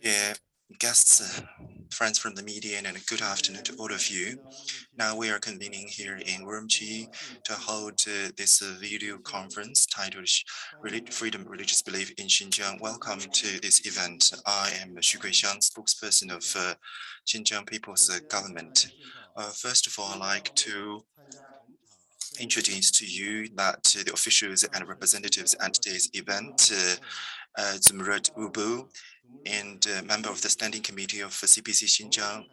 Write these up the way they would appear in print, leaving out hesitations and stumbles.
Yeah, guests, friends from the media, and a good afternoon to all of you. Now we are convening here in Room G to hold this video conference titled Freedom Religious Belief in Xinjiang. Welcome to this event. I am Xu Guixiang, spokesperson of Xinjiang People's Government. First of all, I'd like to introduce to you that the officials and representatives at today's event, Zumrud Ubu, and member of the Standing Committee of CPC Xinjiang,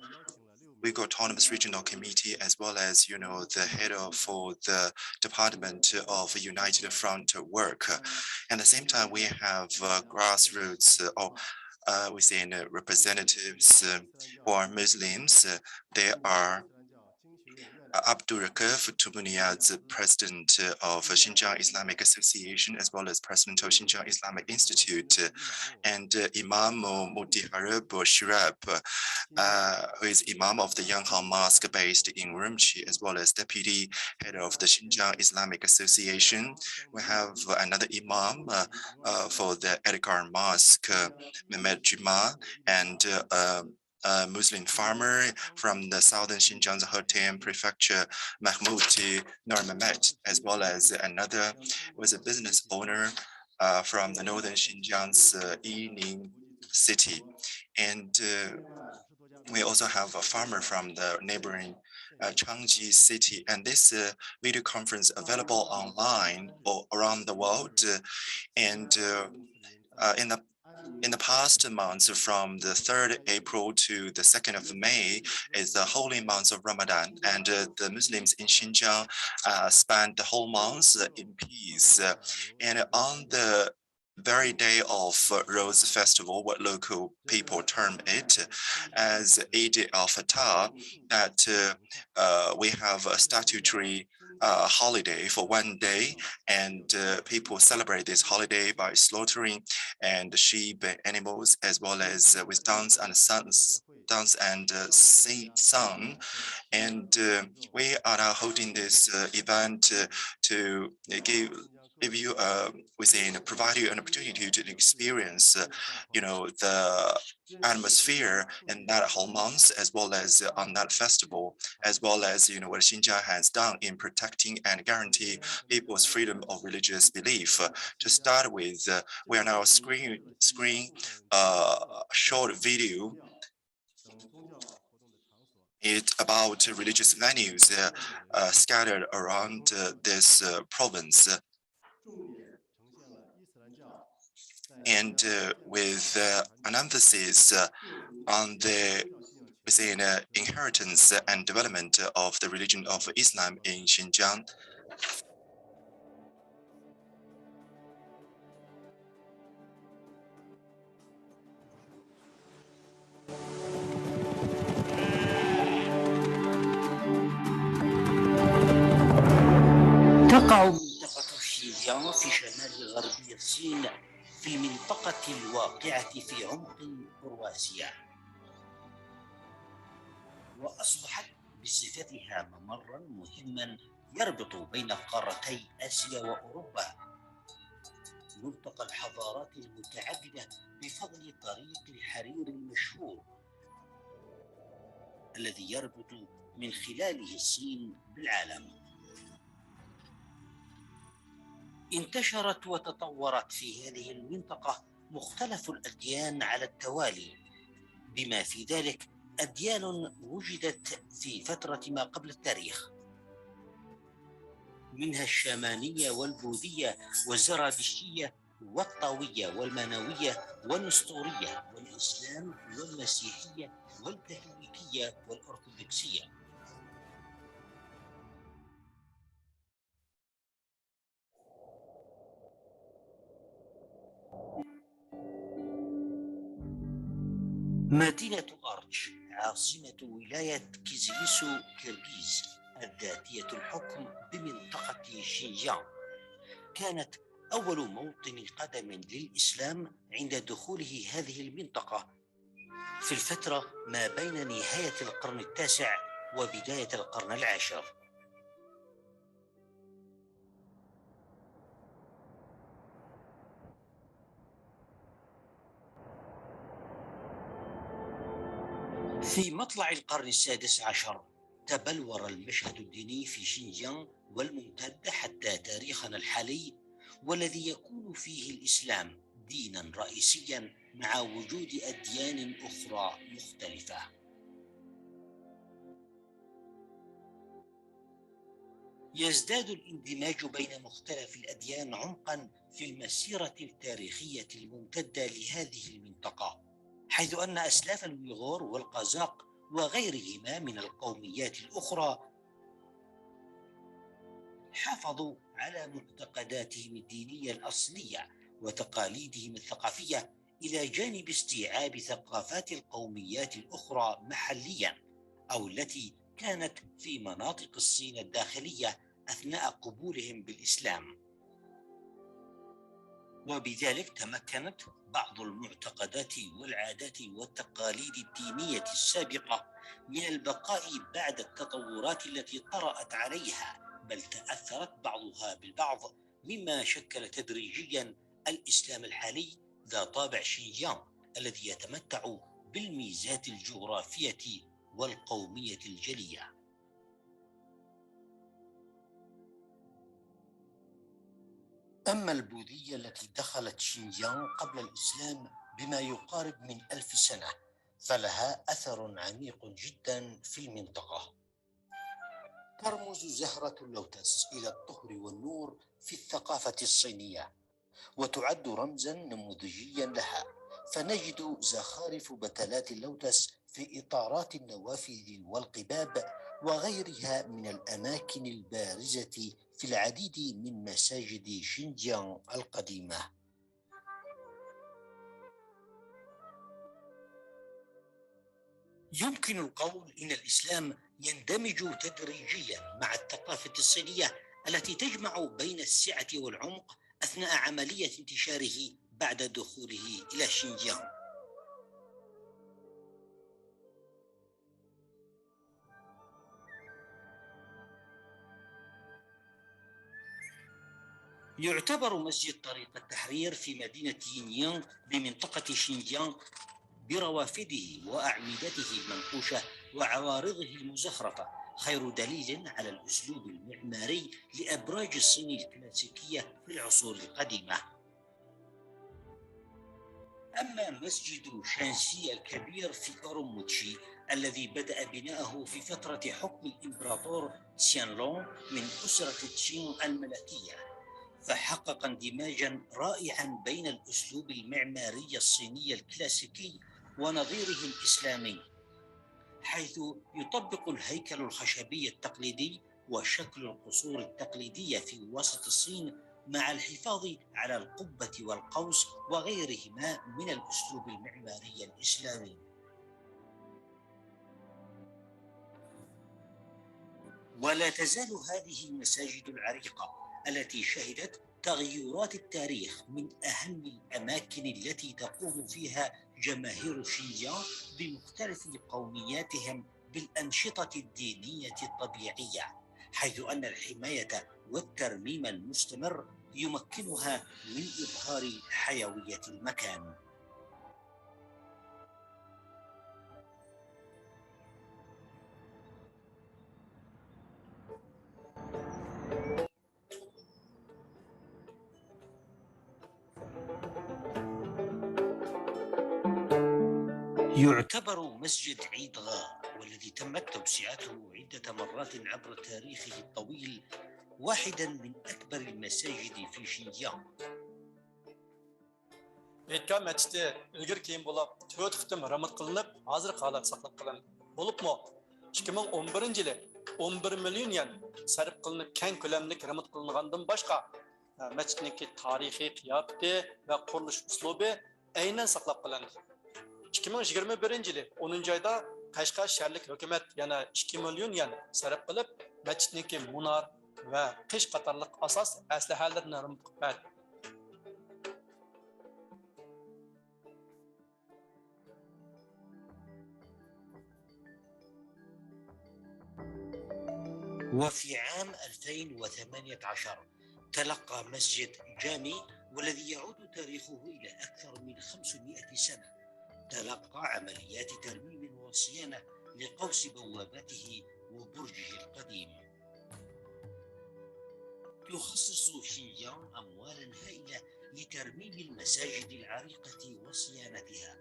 Uyghur Autonomous Regional Committee, as well as, the head for the Department of United Front Work. At the same time, we have grassroots we say representatives who are Muslims. They are Abdurraqib Tumuniyaz, president of Xinjiang Islamic Association, as well as president of Xinjiang Islamic Institute, and Imam Mutiharib Shirab, who is Imam of the Yanghang Mosque based in Urumqi, as well as deputy head of the Xinjiang Islamic Association. We have another Imam for the Edgar Mosque, Mehmet Juma, and a Muslim farmer from the southern Xinjiang Hotan Prefecture, Mahmoud Nur Mehmet, as well as another was a business owner from the northern Xinjiang's Yining city. And we also have a farmer from the neighboring Changji city. And this video conference available online or around the world. And in the past months, from the 3rd April to the 2nd of May, is the holy month of Ramadan, and the Muslims in Xinjiang spend the whole month in peace. And on the very day of Rose Festival, what local people term it as Eid al-Fitr, that we have a statutory holiday for one day, and people celebrate this holiday by slaughtering and sheep animals, as well as with dance and song. And we are now holding this event to give you provide you an opportunity to experience the atmosphere in that whole month, as well as on that festival, as well as what Xinjiang has done in protecting and guarantee people's freedom of religious belief. To start with, we are now screen a short video. It's about religious venues scattered around this province, and with an emphasis on the inheritance and development of the religion of Islam in Xinjiang. تقع منطقة شينجيانغ في شمال غربي الصين في منطقة الواقعة في عمق كرواسيا، وأصبحت بصفتها ممرا مهما يربط بين قارتي آسيا وأوروبا، ملتقى الحضارات المتعددة بفضل طريق الحرير المشهور الذي يربط من خلاله الصين بالعالم. انتشرت وتطورت في هذه المنطقة مختلف الأديان على التوالي، بما في ذلك أديان وجدت في فترة ما قبل التاريخ، منها الشامانية والبوذية والزرادشتية والطاوية والمانوية والنسطورية والإسلام والمسيحية والكاثوليكية والأرثوذكسية. مدينة أرتش عاصمة ولاية كيزيليسو كيرغيز الذاتية الحكم بمنطقة شينجيانغ كانت أول موطن قدم للإسلام عند دخوله هذه المنطقة في الفترة ما بين نهاية القرن التاسع وبداية القرن العاشر. في مطلع القرن السادس عشر تبلور المشهد الديني في شينجيانغ والممتد حتى تاريخنا الحالي، والذي يكون فيه الإسلام دينا رئيسيا مع وجود أديان أخرى مختلفة. يزداد الاندماج بين مختلف الأديان عمقا في المسيرة التاريخية الممتدة لهذه المنطقة، حيث أن أسلاف الويغور والقازاق وغيرهما من القوميات الأخرى حافظوا على معتقداتهم الدينية الأصلية وتقاليدهم الثقافية، إلى جانب استيعاب ثقافات القوميات الأخرى محليا أو التي كانت في مناطق الصين الداخلية أثناء قبولهم بالإسلام. وبذلك تمكنت بعض المعتقدات والعادات والتقاليد الدينية السابقة من البقاء بعد التطورات التي طرأت عليها، بل تأثرت بعضها بالبعض، مما شكل تدريجيا الإسلام الحالي ذا طابع شينجيانغ الذي يتمتع بالميزات الجغرافية والقومية الجلية. أما البوذية التي دخلت شينجيانغ قبل الإسلام بما يقارب من 1000 سنة، فلها أثر عميق جدا في المنطقة. ترمز زهرة اللوتس إلى الطهر والنور في الثقافة الصينية، وتعد رمزا نموذجيا لها، فنجد زخارف بتلات اللوتس في إطارات النوافذ والقباب وغيرها من الأماكن البارزة في العديد من مساجد شينجيانغ القديمة. يمكن القول إن الإسلام يندمج تدريجيا مع الثقافة الصينية التي تجمع بين السعة والعمق أثناء عملية انتشاره بعد دخوله إلى شينجيانغ. يعتبر مسجد طريق التحرير في مدينة ينيانغ بمنطقة شينجيانغ بروافده وأعمدته المنقوشة وعوارضه المزخرفة خير دليل على الأسلوب المعماري لأبراج الصين الكلاسيكية في العصور القديمة. أما مسجد شانسي الكبير في أوروموتشي الذي بدأ بناءه في فترة حكم الإمبراطور سيانلونغ من أسرة تشين الملكية، فحقق اندماجا رائعا بين الأسلوب المعماري الصيني الكلاسيكي ونظيره الإسلامي، حيث يطبق الهيكل الخشبي التقليدي وشكل القصور التقليدية في وسط الصين مع الحفاظ على القبة والقوس وغيرهما من الأسلوب المعماري الإسلامي. ولا تزال هذه المساجد العريقة التي شهدت تغيرات التاريخ من أهم الأماكن التي تقوم فيها جماهير شينجيانغ بمختلف قومياتهم بالأنشطة الدينية الطبيعية، حيث أن الحماية والترميم المستمر يمكنها من إظهار حيوية المكان. يعتبر مسجد عيد غار والذي تمت توسعته عدة مرات عبر تاريخه الطويل واحدا من أكبر المساجد في شينجيانغ. Etkam мәчете ilgir keyin bo'lib 4 qitim ramad qilinib, hozir holat saqlab qolindi. Bo'libmi 2011 yili 11 million yen sarf qilinib keng ko'lamlik ramad qilingandan boshqa masjidning tarixiy qiyofati va qurilish uslubi aynan saqlab qolindi. 2021 yili 10 oyda Qashqar shaharlik hukumat yana 2 million yen sarf qilib, masjidning munar va qish qatorliq asos aslahalarini ramad qildi. وفي عام 2018 تلقى مسجد جامي والذي يعود تاريخه إلى أكثر من 500 سنة تلقى عمليات ترميم والصيانة لقوس بوابته وبرجه القديم. يخصص شينجيانغ أموالا هائلة لترميم المساجد العريقة وصيانتها،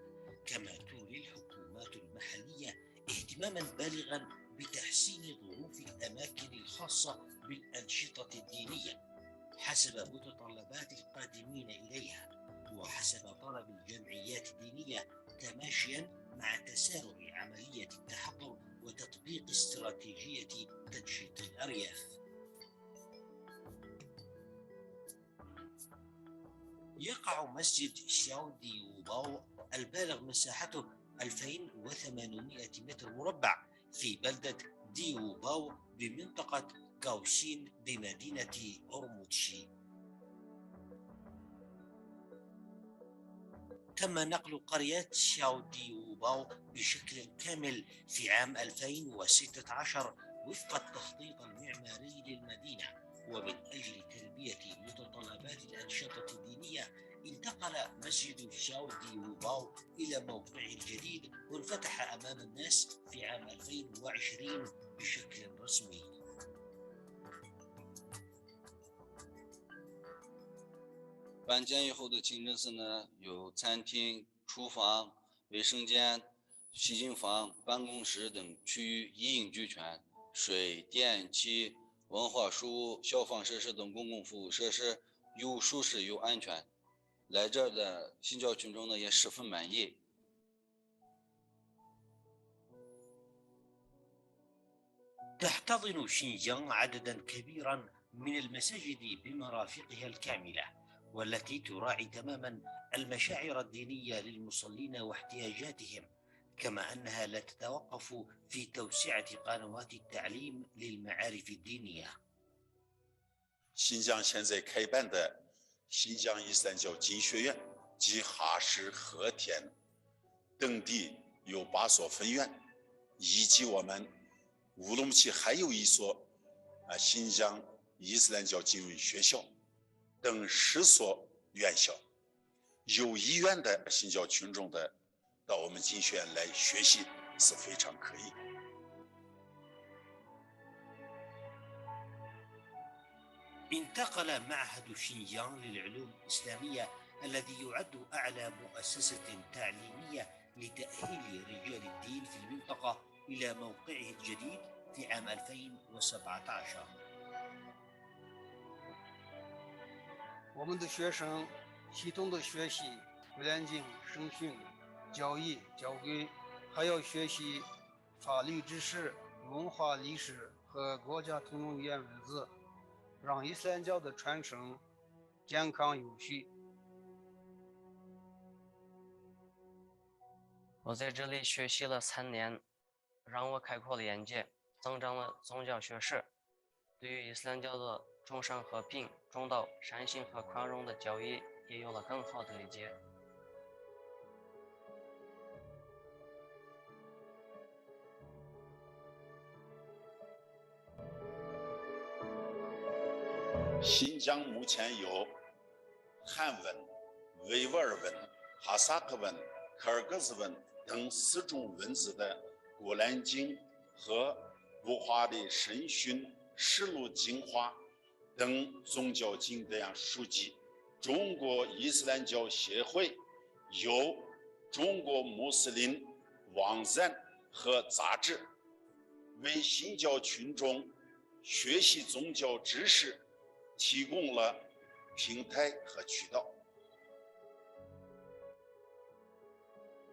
كما تولي الحكومات المحلية اهتماما بالغا بتحسين ظروف الأماكن الخاصة بالأنشطة الدينية حسب متطلبات القادمين إليها وحسب طلب الجمعيات الدينية، تماشيا مع تسارع عملية التحضر وتطبيق استراتيجية تنشيط الأرياف. يقع مسجد شاو دي وباو البالغ مساحته 2800 متر مربع في بلدة ديو باو بمنطقة كاوشين بمدينة أورموتشي. تم نقل قرية شاو دي وباو بشكل كامل في عام 2016 وفق التخطيط المعماري للمدينة، ومن أجل تلبية متطلبات الأنشطة الدينية انتقل مسجد شاو دي وباو إلى موقعه الجديد وانفتح أمام الناس في عام 2020 بشكل رسمي. 搬迁以后的清真寺呢，有餐厅、厨房、卫生间、洗净房、办公室等区域一应俱全，水电气、文化书、消防设施等公共服务设施又舒适又安全。来这儿的信教群众呢也十分满意。 تحتضن شينجيانغ عددا كبيرا من المساجد بمرافقها الكاملة، والتي تراعي تماما المشاعر الدينية للمصلين واحتياجاتهم، كما أنها لا تتوقف في توسعة قنوات التعليم للمعارف الدينية. 新疆现在开办的新疆伊斯兰教经学院及哈什、和田等地有8所分院，以及我们乌鲁木齐还有1所新疆伊斯兰教经文学校等10所院校，有意愿的信教群众的到我们经学院来学习是非常可以。 انتقل معهد شينجيانغ للعلوم الإسلامية الذي يعد أعلى مؤسسة تعليمية لتأهيل رجال الدين في المنطقة إلى موقعه الجديد في عام 2017. 我们的学生系统的学习古兰经、圣训、教义、教规，还要学习法律知识、文化历史和国家通用语言文字，让伊斯兰教的传承健康有序。我在这里学习了3年，让我开阔了眼界，增长了宗教学识，对于伊斯兰教的众生和平、中道、善行和宽容的教义也有了更好的理解。新疆目前有汉文、维吾尔文、哈萨克文、柯尔克孜文等4种文字的《古兰经》和不化的圣训、实录精华等宗教经典书籍。中国伊斯兰教协会有中国穆斯林网站和杂志，为信教群众学习宗教知识提供了平台和渠道。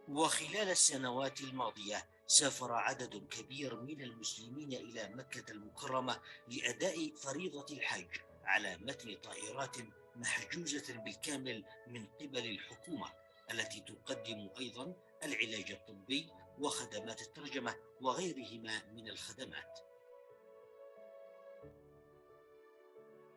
وخلال السنوات الماضية سافر عدد كبير من المسلمين إلى مكة المكرمة لأداء فريضة الحج على متن طائرات محجوزة بالكامل من قبل الحكومة، التي تقدم أيضا العلاج الطبي وخدمات الترجمة وغيرهما من الخدمات.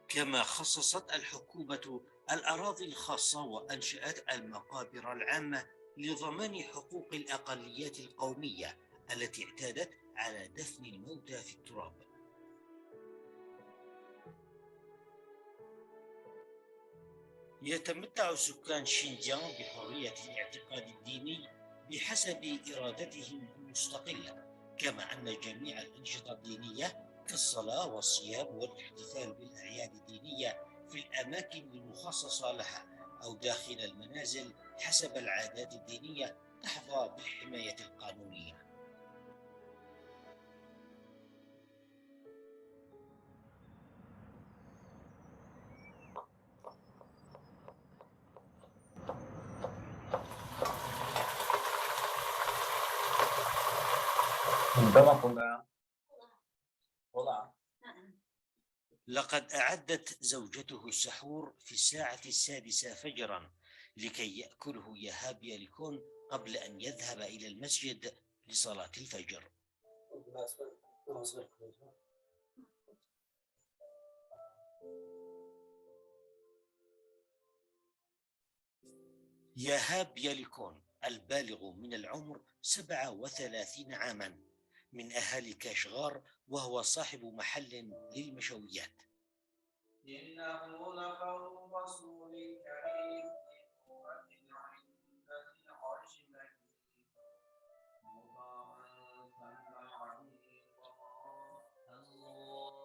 كما خصصت الحكومة الأراضي الخاصة وأنشأت المقابر العامة لضمان حقوق الأقليات القومية التي اعتادت على دفن الموتى في التراب. يتمتع سكان شينجيانغ بحرية الاعتقاد الديني بحسب إرادتهم المستقلة، كما أن جميع الأنشطة الدينية كالصلاة والصيام والاحتفال بالأعياد الدينية في الأماكن المخصصة لها أو داخل المنازل حسب العادات الدينية تحظى بالحماية القانونية. لقد أعدت زوجته السحور في الساعة 6 فجرا لكي يأكله يهاب ياليكون قبل أن يذهب إلى المسجد لصلاة الفجر. يهاب ياليكون البالغ من العمر 37 عاما من أهالي كاشغار، وهو صاحب محل للمشويات. إنه لقول رسول كريم عند ذي العرش مكين مطاع ثم أمين الله أكبر.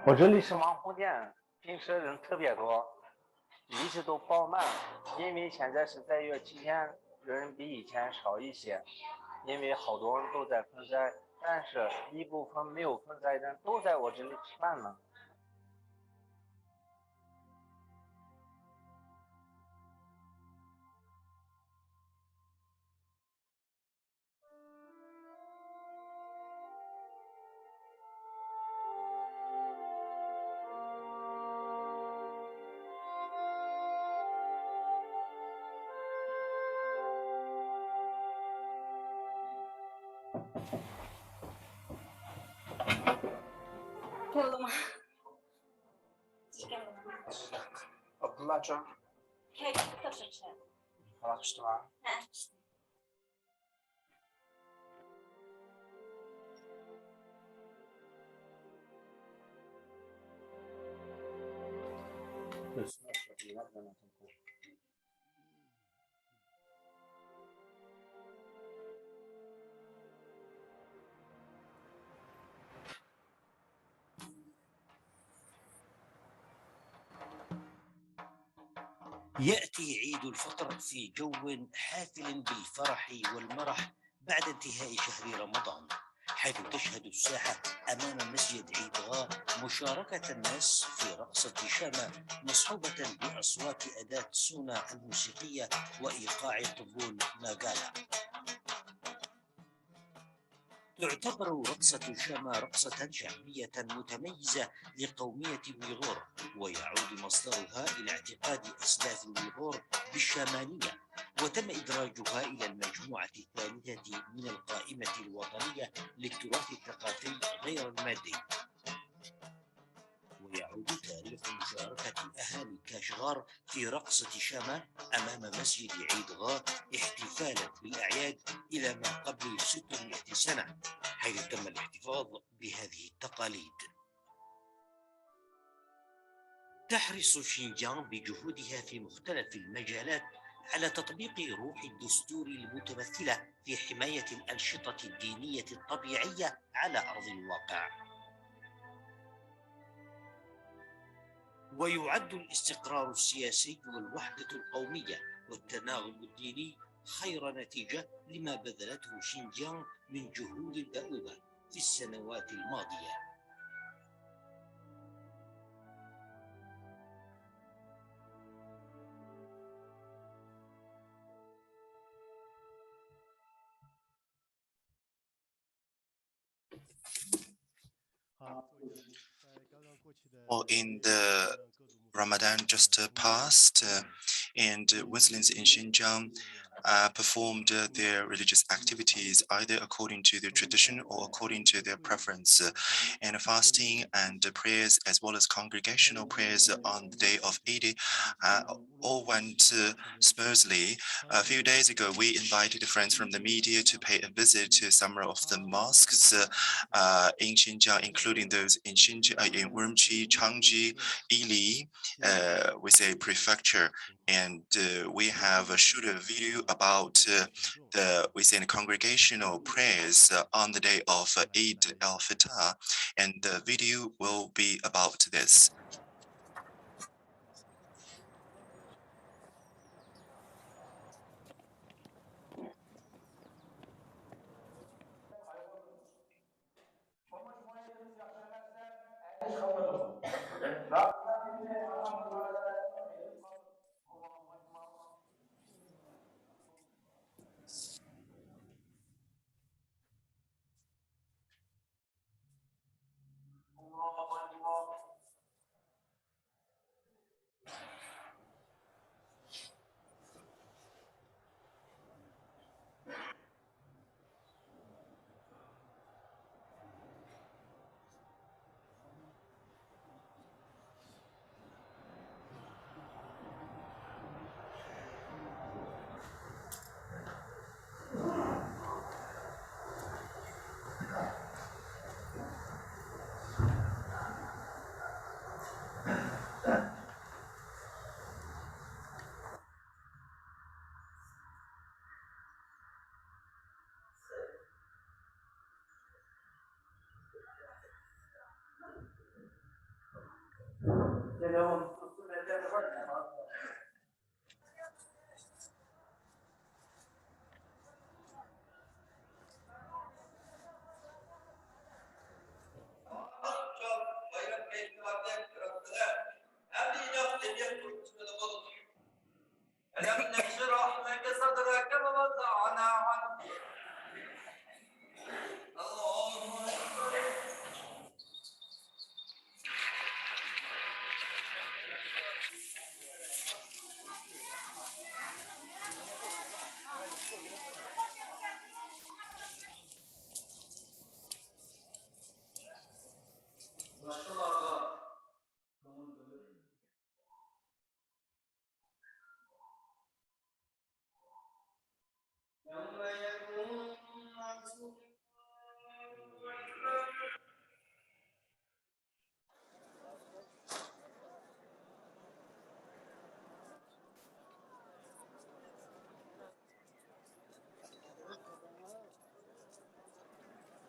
我这里是网红店，平时人特别多，一直都爆满，因为现在是在月期间，人比以前少一些，因为好多人都在盆栽，但是一部分没有盆栽的人都在我这里吃饭呢。够了吗？几个了？ Abdullah Kek proszę cię. Alakıştılar. يأتي عيد الفطر في جو حافل بالفرح والمرح بعد انتهاء شهر رمضان، حيث تشهد الساحة أمام مسجد عيدغاه مشاركة الناس في رقصة شامة مصحوبة بأصوات أداة سونا الموسيقية وإيقاع طبول ناغالا. تعتبر رقصة شاما رقصة شعبية متميزة لقومية الويغور، ويعود مصدرها إلى اعتقاد أسلاف الويغور بالشامانية، وتم إدراجها إلى المجموعة الثالثة من القائمة الوطنية للتراث الثقافي غير المادي. ويعود تاريخ مشاركة أهالي كاشغار في رقصة شاما أمام مسجد عيدغاه احتفالا بالأعياد إلى ما قبل 600 سنة، حيث تم الاحتفاظ بهذه التقاليد. تحرص شينجيانغ بجهودها في مختلف المجالات على تطبيق روح الدستور المتمثلة في حماية الأنشطة الدينية الطبيعية على أرض الواقع. ويعد الاستقرار السياسي والوحدة القومية والتناغم الديني خير نتيجة لما بذلته شينجيانغ من جهود دؤوبة في السنوات الماضية. Well, in the Ramadan just passed, and Muslims in Xinjiang performed their religious activities either according to their tradition or according to their preference. And fasting and prayers, as well as congregational prayers on the day of Eid, all went smoothly. A few days ago, we invited friends from the media to pay a visit to some of the mosques in Xinjiang, including those in Xinjiang, in Urumqi, Changji, Yili, with a prefecture. And we have shoot a video about the congregational prayers on the day of Eid al-Fitr, and the video will be about this.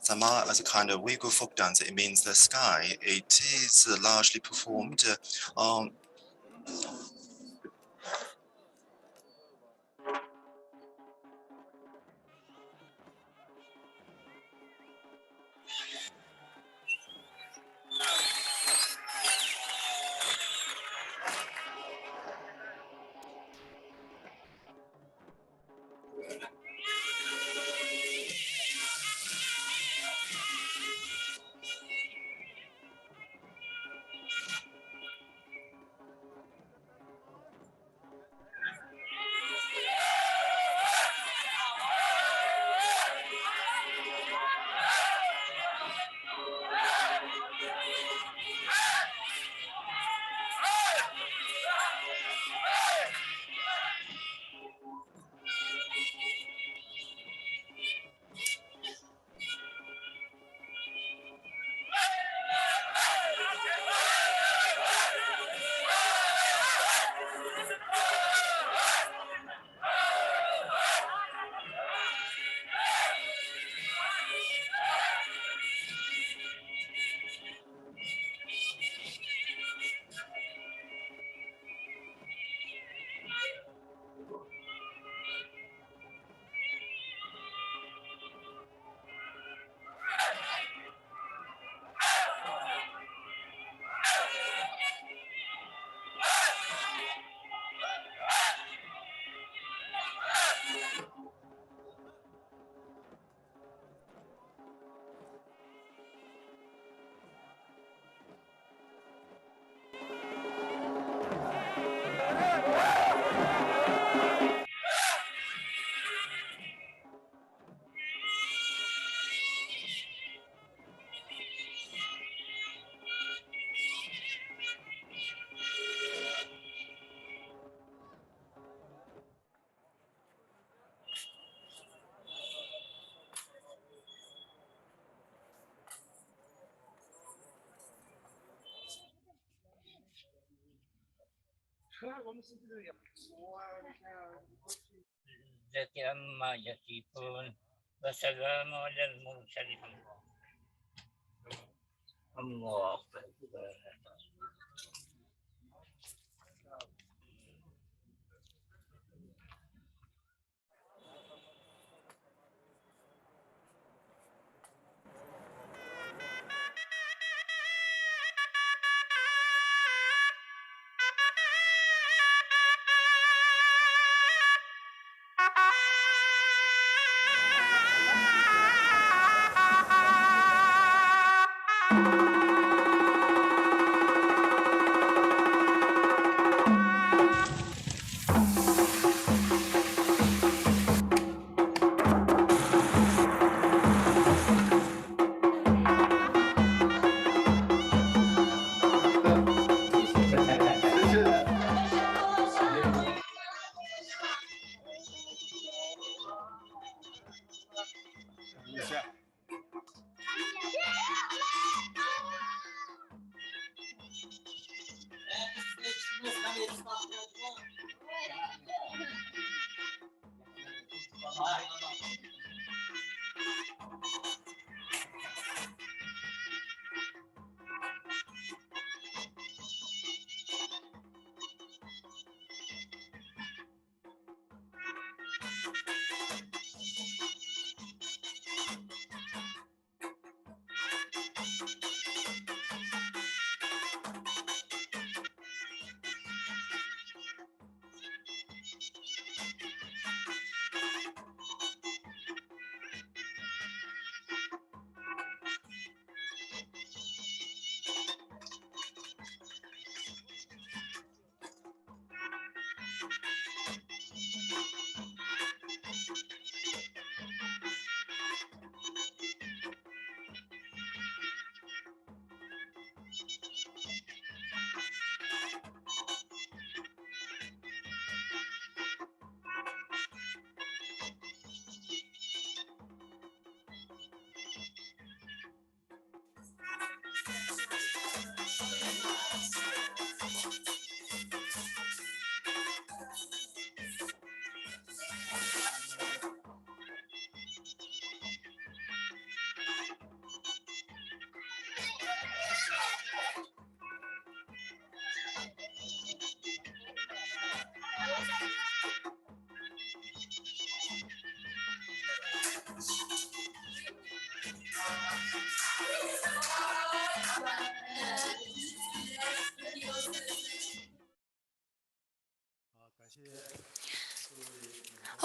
Sama as a kind of Uyghur folk dance, it means the sky. It is largely performed on عما يصفون وسلام على المرسلين الله أكبر.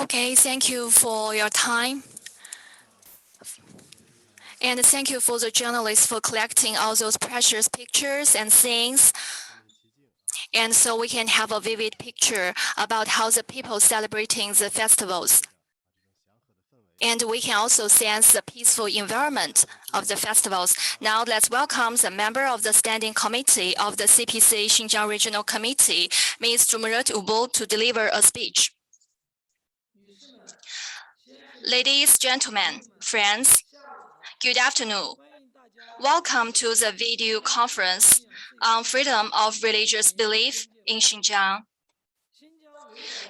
Okay, thank you for your time. And thank you for the journalists for collecting all those precious pictures and things. And so we can have a vivid picture about how the people celebrating the festivals. And we can also sense the peaceful environment of the festivals. Now let's welcome the member of the Standing Committee of the CPC Xinjiang Regional Committee, Ms. Zumrat Ubul, to deliver a speech. Ladies, gentlemen, friends, good afternoon. Welcome to the video conference on freedom of religious belief in Xinjiang.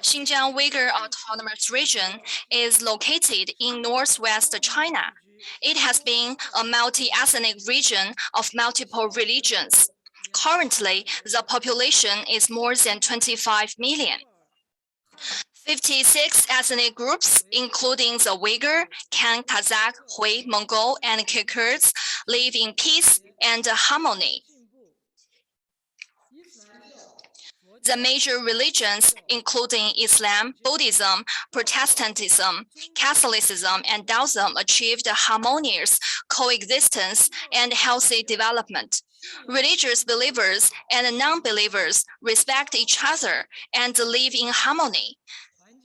Xinjiang Uyghur Autonomous Region is located in northwest China. It has been a multi-ethnic region of multiple religions. Currently, the population is more than 25 million. 56 ethnic groups, including the Uyghur, Kan, Kazakh, Hui, Mongol, and Kyrgyz, live in peace and harmony. The major religions, including Islam, Buddhism, Protestantism, Catholicism, and Taoism, achieved harmonious coexistence and healthy development. Religious believers and non-believers respect each other and live in harmony.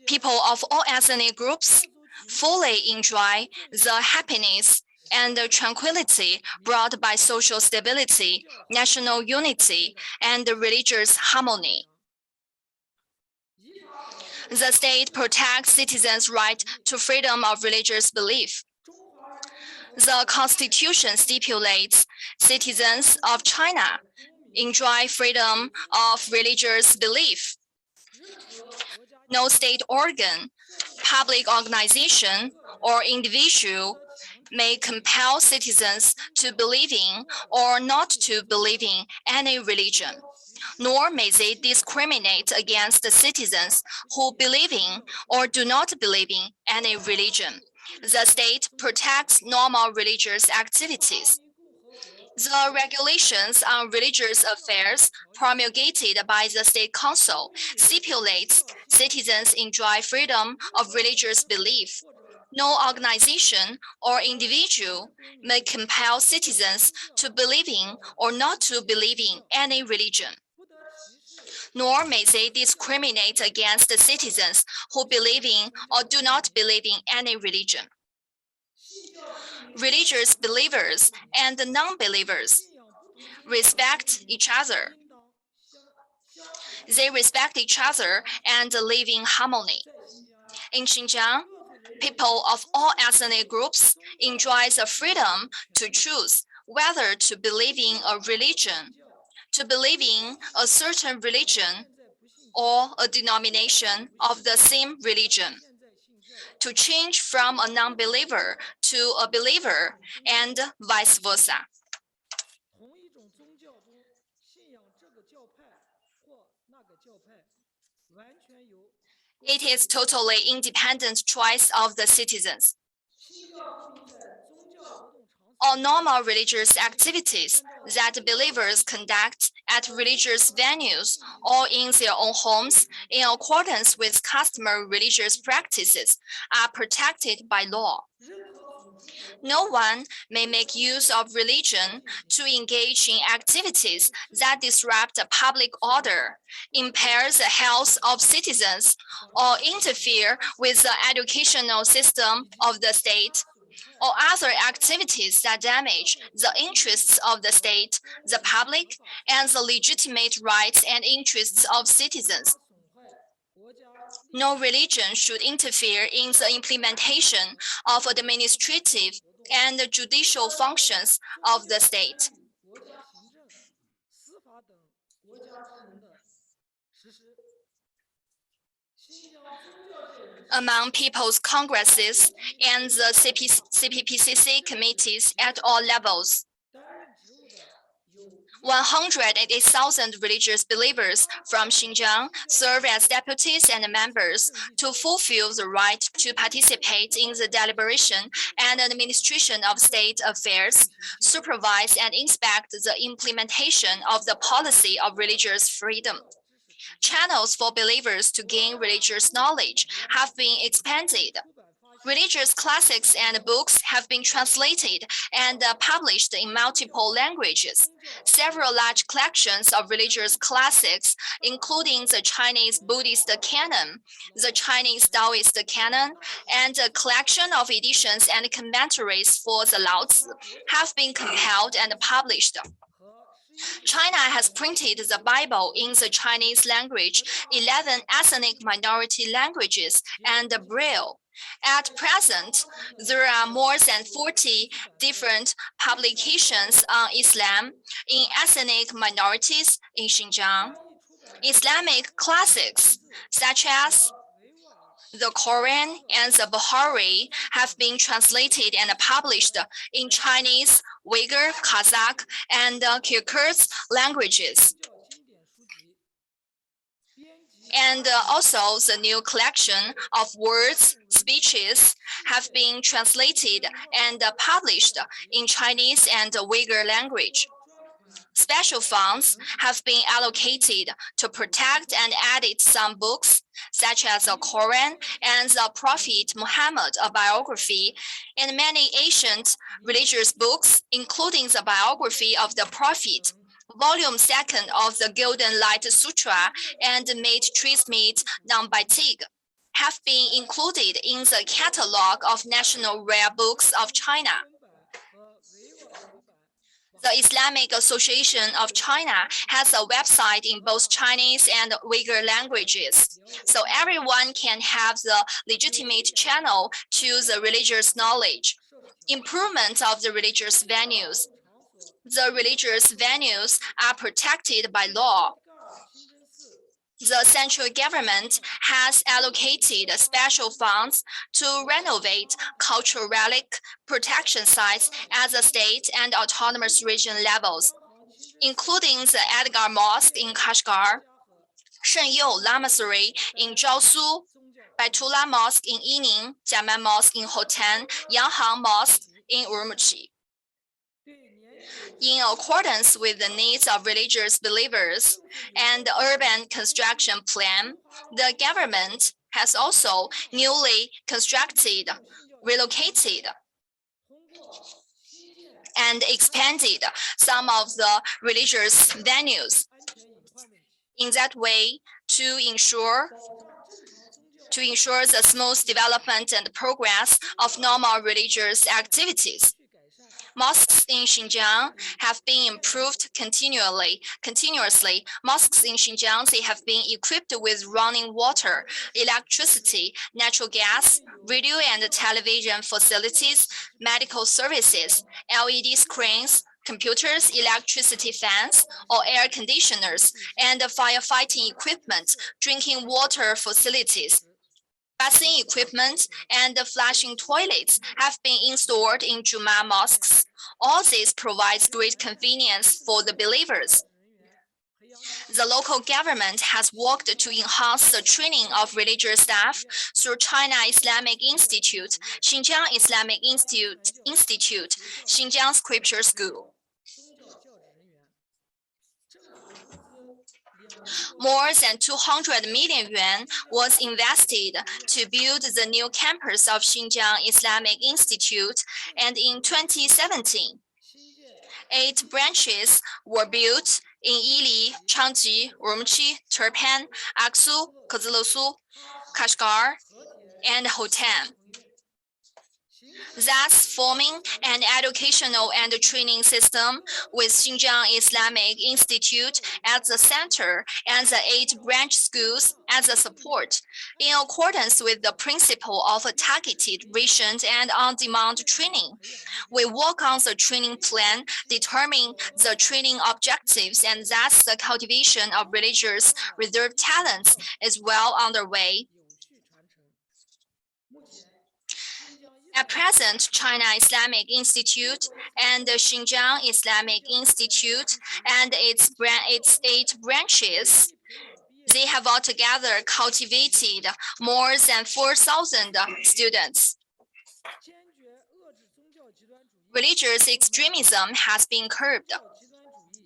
People of all ethnic groups fully enjoy the happiness and the tranquility brought by social stability, national unity, and religious harmony. The state protects citizens' right to freedom of religious belief. The Constitution stipulates citizens of China enjoy freedom of religious belief. No state organ, public organization, or individual may compel citizens to believe in or not to believe in any religion, nor may they discriminate against the citizens who believe in or do not believe in any religion. The state protects normal religious activities. The regulations on religious affairs promulgated by the State Council stipulates citizens enjoy freedom of religious belief. No organization or individual may compel citizens to believe in or not to believe in any religion, nor may they discriminate against the citizens who believe in or do not believe in any religion. Religious believers and non-believers respect each other. They respect each other and live in harmony. In Xinjiang, people of all ethnic groups enjoy the freedom to choose whether to believe in a religion, to believe in a certain religion, or a denomination of the same religion, to change from a non-believer to a believer, and vice versa. It is totally independent choice of the citizens. All normal religious activities that believers conduct at religious venues or in their own homes in accordance with customary religious practices are protected by law. No one may make use of religion to engage in activities that disrupt the public order, impair the health of citizens, or interfere with the educational system of the state, or other activities that damage the interests of the state, the public, and the legitimate rights and interests of citizens. No religion should interfere in the implementation of administrative and judicial functions of the state. Among people's congresses and the CPPCC committees at all levels, 108,000 religious believers from Xinjiang serve as deputies and members to fulfill the right to participate in the deliberation and administration of state affairs, supervise and inspect the implementation of the policy of religious freedom. Channels for believers to gain religious knowledge have been expanded. Religious classics and books have been translated and published in multiple languages. Several large collections of religious classics, including the Chinese Buddhist canon, the Chinese Taoist canon, and a collection of editions and commentaries for the Lao Tzu, have been compiled and published. China has printed the Bible in the Chinese language, 11 ethnic minority languages, and Braille. At present, there are more than 40 different publications on Islam in ethnic minorities in Xinjiang. Islamic classics, such as the Quran and the Bukhari, have been translated and published in Chinese, Uyghur, Kazakh, and Kyrgyz languages. And also the new collection of words, speeches have been translated and published in Chinese and Uyghur language. Special funds have been allocated to protect and edit some books, such as the Quran and the Prophet Muhammad, a biography, and many ancient religious books, including the biography of the Prophet, Volume 2 of the Golden Light Sutra, and Mate Trismate Nambatig, have been included in the Catalogue of National Rare Books of China. The Islamic Association of China has a website in both Chinese and Uyghur languages, so everyone can have the legitimate channel to the religious knowledge. Improvement of the religious venues. the religious venues are protected by law. The central government has allocated special funds to renovate cultural relic protection sites at the state and autonomous region levels, including the Edgar Mosque in Kashgar, Shenyou Lamasery in Zhaosu, Baitullah Mosque in Yining, Jiamen Mosque in Hotan, Yanghang Mosque in Urumqi. In accordance with the needs of religious believers and the urban construction plan, the government has also newly constructed, relocated, and expanded some of the religious venues. In that way, to ensure the smooth development and progress of normal religious activities. Mosques in Xinjiang have been improved continuously. Mosques in Xinjiang, they have been equipped with running water, electricity, natural gas, radio and television facilities, medical services, LED screens, computers, electricity fans or air conditioners, and firefighting equipment, drinking water facilities. Bathing equipment and flushing toilets have been installed in Juma mosques. All this provides great convenience for the believers. The local government has worked to enhance the training of religious staff through China Islamic Institute, Xinjiang Islamic Institute, Xinjiang Scripture School. More than 200 million yuan was invested to build the new campus of Xinjiang Islamic Institute, and in 2017, 8 branches were built in Yili, Changji, Urumqi, Turpan, Aksu, Kozlosu, Kashgar, and Hotan, thus forming an educational and training system with Xinjiang Islamic Institute at the center and the 8 branch schools as a support, in accordance with the principle of a targeted, recent, and on-demand training. We work on the training plan, determine the training objectives, and thus the cultivation of religious reserve talents is well underway. At present, China Islamic Institute and the Xinjiang Islamic Institute and its 8 branches, they have altogether cultivated more than 4,000 students. Religious extremism has been curbed.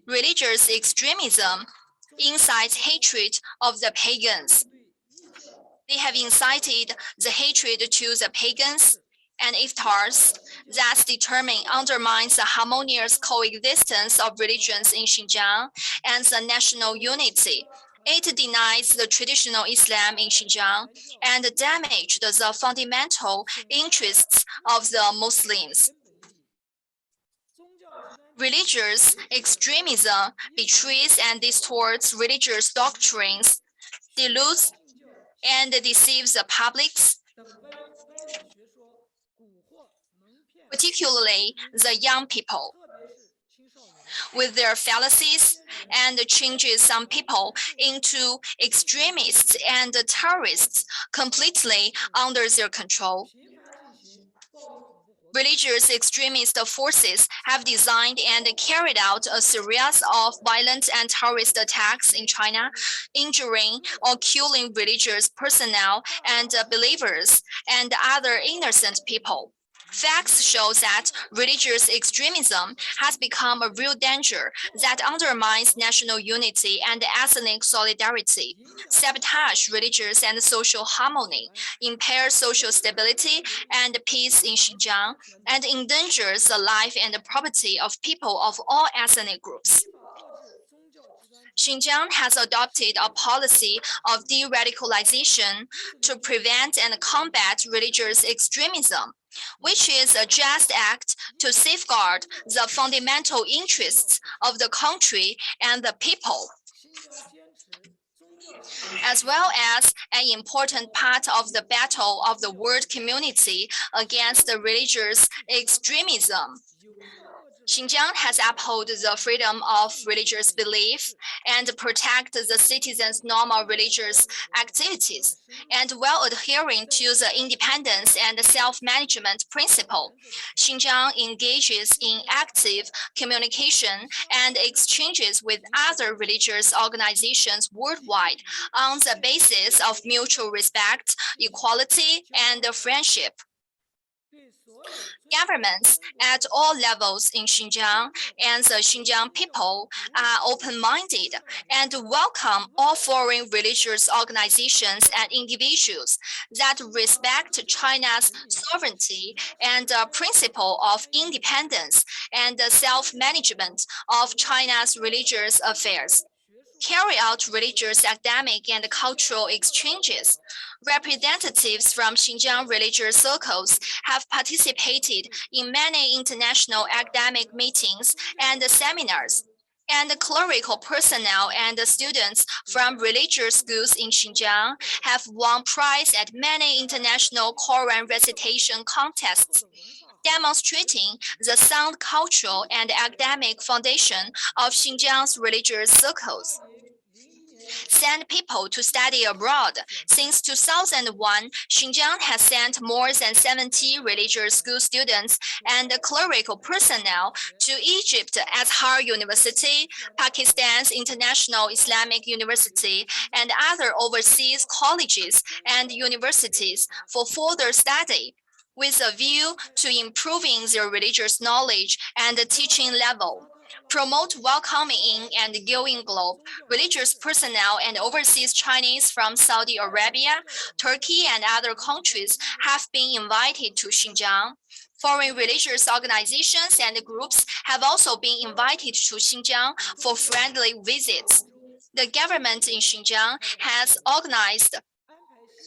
Religious extremism incites hatred of the pagans. They have incited the hatred to the pagans and iftars, thus undermines the harmonious coexistence of religions in Xinjiang and the national unity. It denies the traditional Islam in Xinjiang and damaged the fundamental interests of the Muslims. Religious extremism betrays and distorts religious doctrines, dilutes and deceives the publics, particularly the young people, with their fallacies, and changes some people into extremists and terrorists completely under their control. Religious extremist forces have designed and carried out a series of violent and terrorist attacks in China, injuring or killing religious personnel and believers and other innocent people. Facts show that religious extremism has become a real danger that undermines national unity and ethnic solidarity, sabotages religious and social harmony, impairs social stability and peace in Xinjiang, and endangers the life and property of people of all ethnic groups. Xinjiang has adopted a policy of de-radicalization to prevent and combat religious extremism, which is a just act to safeguard the fundamental interests of the country and the people, as well as an important part of the battle of the world community against the religious extremism. Xinjiang has upheld the freedom of religious belief and protect the citizens' normal religious activities. And while adhering to the independence and self-management principle, Xinjiang engages in active communication and exchanges with other religious organizations worldwide on the basis of mutual respect, equality, and friendship. Governments at all levels in Xinjiang and the Xinjiang people are open-minded and welcome all foreign religious organizations and individuals that respect China's sovereignty and the principle of independence and the self-management of China's religious affairs. Carry out religious, academic, and cultural exchanges. Representatives from Xinjiang religious circles have participated in many international academic meetings and seminars. And clerical personnel and students from religious schools in Xinjiang have won prize at many international Quran recitation contests, demonstrating the sound cultural and academic foundation of Xinjiang's religious circles. Send people to study abroad. Since 2001, Xinjiang has sent more than 70 religious school students and clerical personnel to Egypt Azhar University, Pakistan's International Islamic University, and other overseas colleges and universities for further study, with a view to improving their religious knowledge and teaching level. Promote welcoming in and going globe. Religious personnel and overseas Chinese from Saudi Arabia, Turkey, and other countries have been invited to Xinjiang. Foreign religious organizations and groups have also been invited to Xinjiang for friendly visits. The government in Xinjiang has organized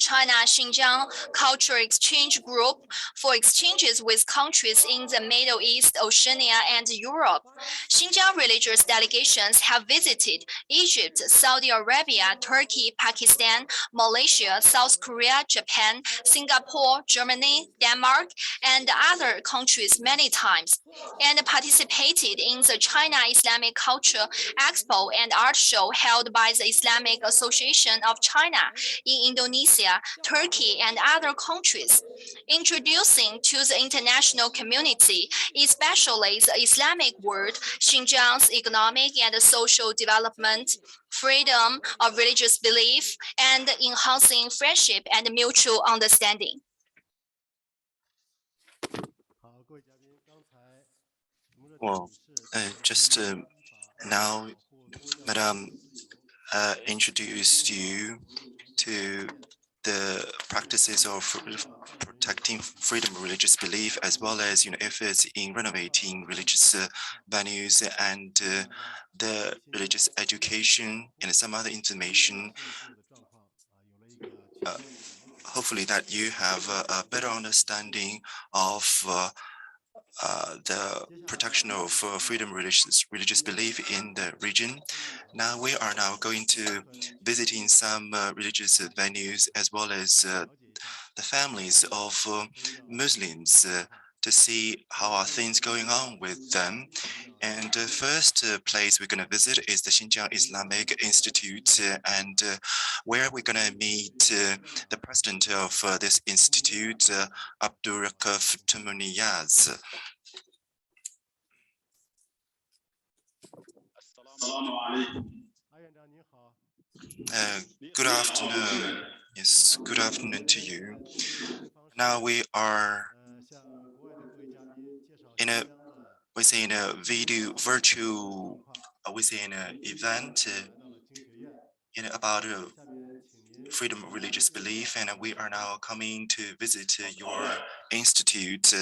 China Xinjiang Cultural Exchange Group for exchanges with countries in the Middle East, Oceania, and Europe. Xinjiang religious delegations have visited Egypt, Saudi Arabia, Turkey, Pakistan, Malaysia, South Korea, Japan, Singapore, Germany, Denmark, and other countries many times, and participated in the China Islamic Culture Expo and Art Show held by the Islamic Association of China in Indonesia, Turkey, and other countries, introducing to the international community, especially the Islamic world, Xinjiang's economic and social development, freedom of religious belief, and enhancing friendship and mutual understanding. Well, just now, Madam introduced you to the practices of protecting freedom of religious belief, as well as efforts in renovating religious venues and the religious education and some other information. Hopefully that you have a better understanding of the protection of freedom of religious belief in the region. Now we are going to visiting some religious venues as well as the families of Muslims to see how are things going on with them. And the first place we're going to visit is the Xinjiang Islamic Institute, and where we're going to meet the president of this institute, Abdurrahman Tumuniyaz. Good afternoon. Yes, good afternoon to you. Now we are in a video virtual within an event about freedom of religious belief, and we are now coming to visit your institute.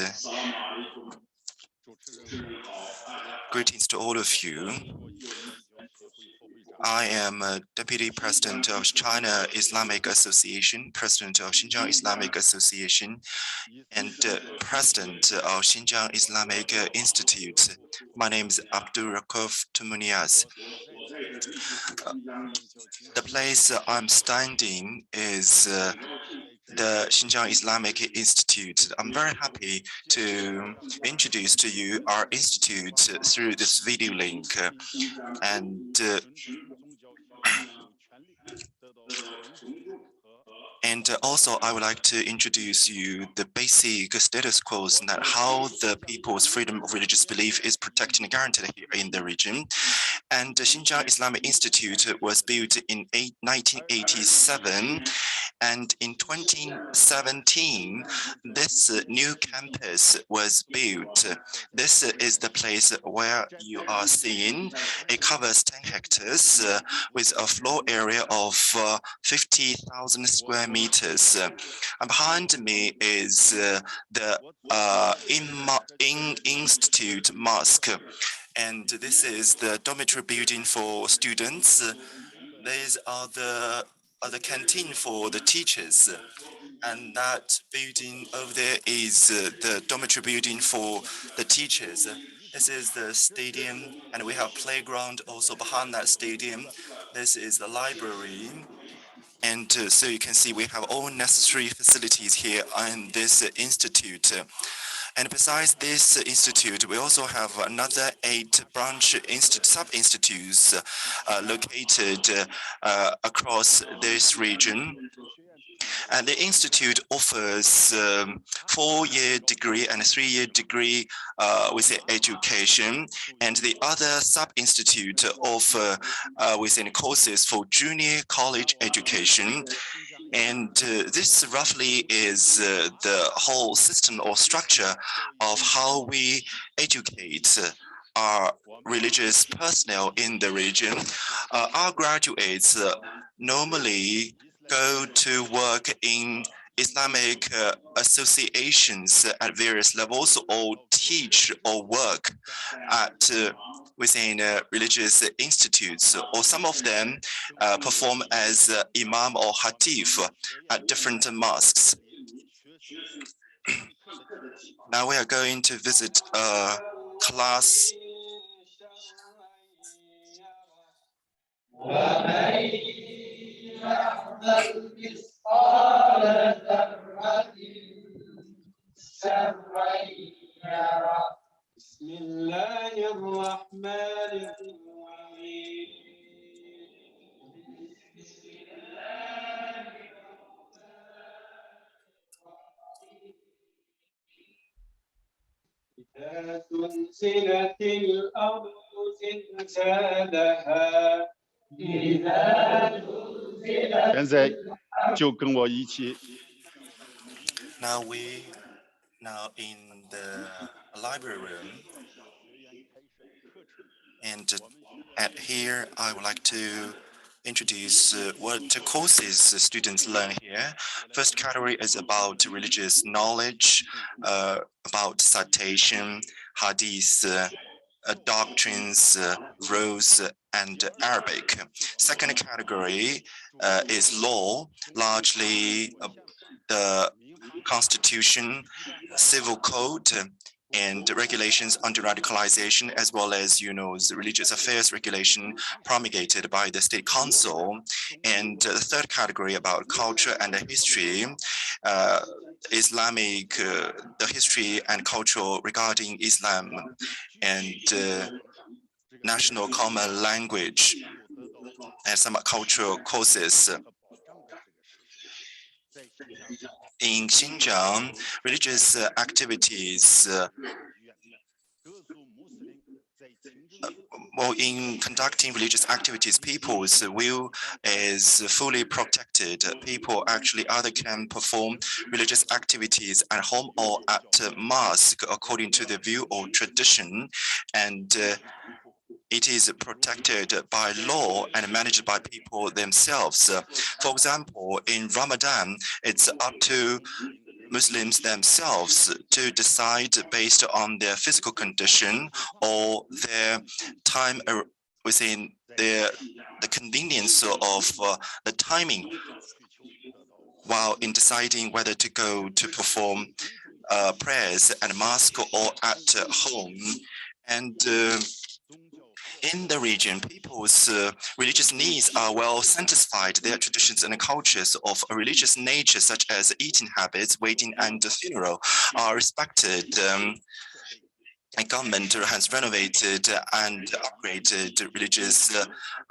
Greetings to all of you. I am Deputy President of China Islamic Association, President of Xinjiang Islamic Association, and President of Xinjiang Islamic Institute. My name is Abdurrahman Tumuniyaz. The place I'm standing is the Xinjiang Islamic Institute. I'm very happy to introduce to you our institute through this video link. And also, I would like to introduce you the basic status quo that how the people's freedom of religious belief is protected and guaranteed here in the region. And the Xinjiang Islamic Institute was built in 1987. And in 2017, this new campus was built. This is the place where you are seeing. It covers 10 hectares with a floor area of 50,000 square meters. And behind me is the Institute Mosque. And this is the dormitory building for students. These are the canteen for the teachers. And that building over there is the dormitory building for the teachers. This is the stadium, and we have playground also behind that stadium. This is the library. And so you can see we have all necessary facilities here in this institute. And besides this institute, we also have another 8 branch sub-institutes located across this region. And the institute offers 4-year degree and a 3-year degree with education. And the other sub-institute offer within courses for junior college education. And this roughly is the whole system or structure of how we educate our religious personnel in the region. Our graduates normally go to work in Islamic associations at various levels, or teach or work at within religious institutes, or some of them perform as imam or hatif at different mosques. Now we are going to visit a class. بسم الله الرحمن الرحيم إذا زلزلت الأرض زلزالها 现在就跟我一起。 Now in the library room, and here I would like to introduce what courses students learn here. First category is about religious knowledge, about citation, hadith, doctrines, rules, and Arabic. Second category is law, largely the constitution, civil code, and regulations under radicalization, as well as, the religious affairs regulation promulgated by the State Council. And the third category about culture and history, Islamic, the history and culture regarding Islam, and national common language, and some cultural courses. In Xinjiang, religious activities, in conducting religious activities, people's will is fully protected. People actually either can perform religious activities at home or at mosque according to the view or tradition, and it is protected by law and managed by people themselves. For example, in Ramadan, it's up to Muslims themselves to decide based on their physical condition or their time within the convenience of the timing, while in deciding whether to go to perform prayers at mosque or at home. And in the region, people's religious needs are well satisfied. Their traditions and cultures of a religious nature, such as eating habits, wedding, and funeral, are respected. The government has renovated and upgraded religious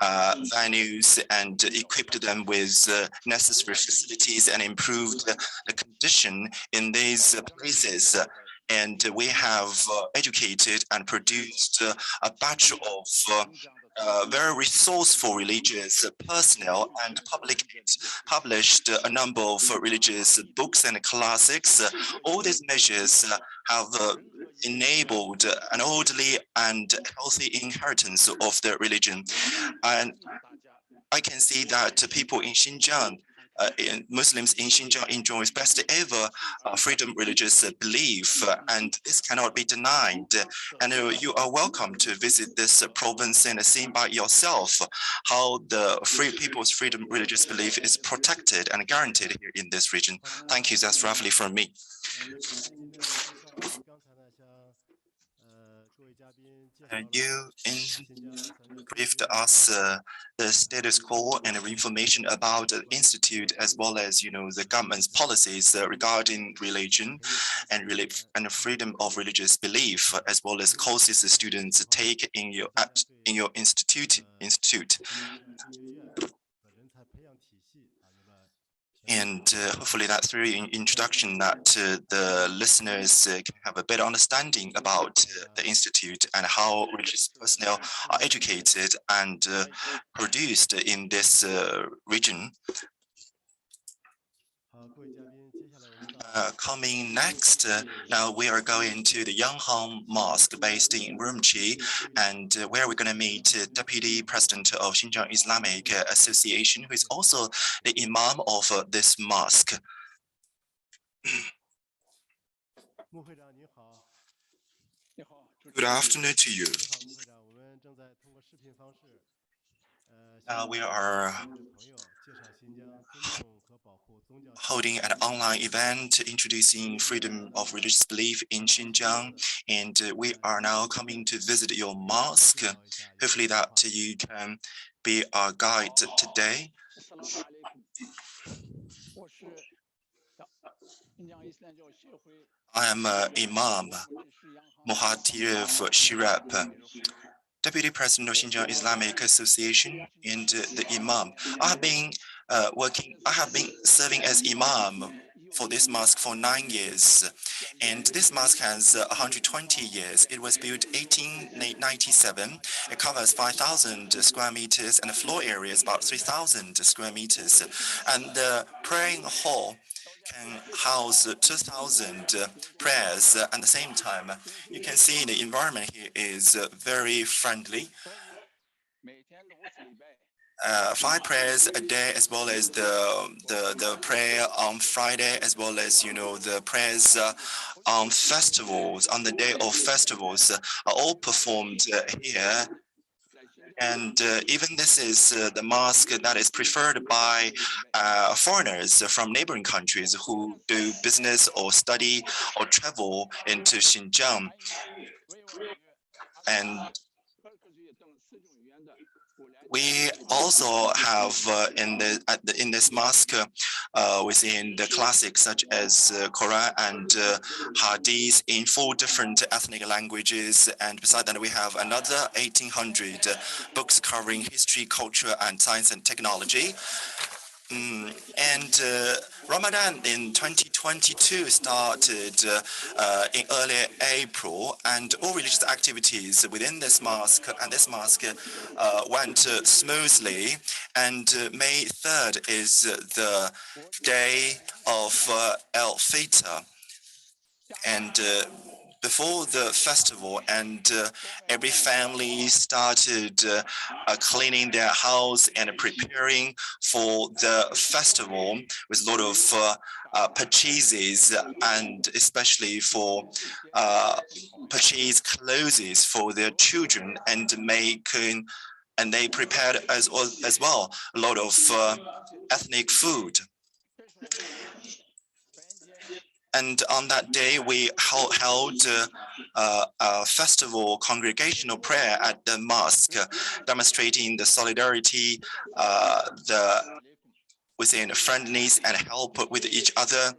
venues and equipped them with necessary facilities and improved the condition in these places. And we have educated and produced a batch of very resourceful religious personnel and published a number of religious books and classics. All these measures have enabled an orderly and healthy inheritance of the religion. And I can see that people in Xinjiang, Muslims in Xinjiang enjoy best ever freedom religious belief, and this cannot be denied. And you are welcome to visit this province and see by yourself how the people's freedom religious belief is protected and guaranteed here in this region. Thank you. That's roughly from me. You briefed us the status quo and information about the institute, as well as the government's policies regarding religion and freedom of religious belief, as well as courses the students take in your institute. And hopefully that through introduction that the listeners can have a better understanding about the institute and how religious personnel are educated and produced in this region. Coming next, now we are going to the Yanghang Mosque based in Urumqi, and where we're going to meet Deputy President of Xinjiang Islamic Association, who is also the Imam of this mosque. Good afternoon to you. We are holding an online event introducing freedom of religious belief in Xinjiang, and we are now coming to visit your mosque. Hopefully that you can be our guide today. I am Imam Muhatir Shirap, Deputy President of Xinjiang Islamic Association and the Imam. I have been serving as Imam for this mosque for 9 years, and this mosque has 120 years. It was built 1897. It covers 5,000 square meters, and the floor area is about 3,000 square meters. And the praying hall can house 2,000 prayers at the same time. You can see the environment here is very friendly. 5 prayers a day, as well as the prayer on Friday, as well as the prayers on festivals, on the day of festivals, are all performed here. And even this is the mosque that is preferred by foreigners from neighboring countries who do business or study or travel into Xinjiang. And we also have in this mosque within the classics such as Quran and Hadith in 4 different ethnic languages, and beside that we have another 1,800 books covering history, culture, and science and technology. And Ramadan in 2022 started in early April, and all religious activities within this mosque went smoothly. And May 3rd is the day of El-Fitr. And before the festival, and every family started cleaning their house and preparing for the festival with a lot of purchases, and especially for purchase clothes for their children, and they prepared as well a lot of ethnic food. And on that day, we held a festival congregational prayer at the mosque, demonstrating the solidarity, within friendliness and help with each other.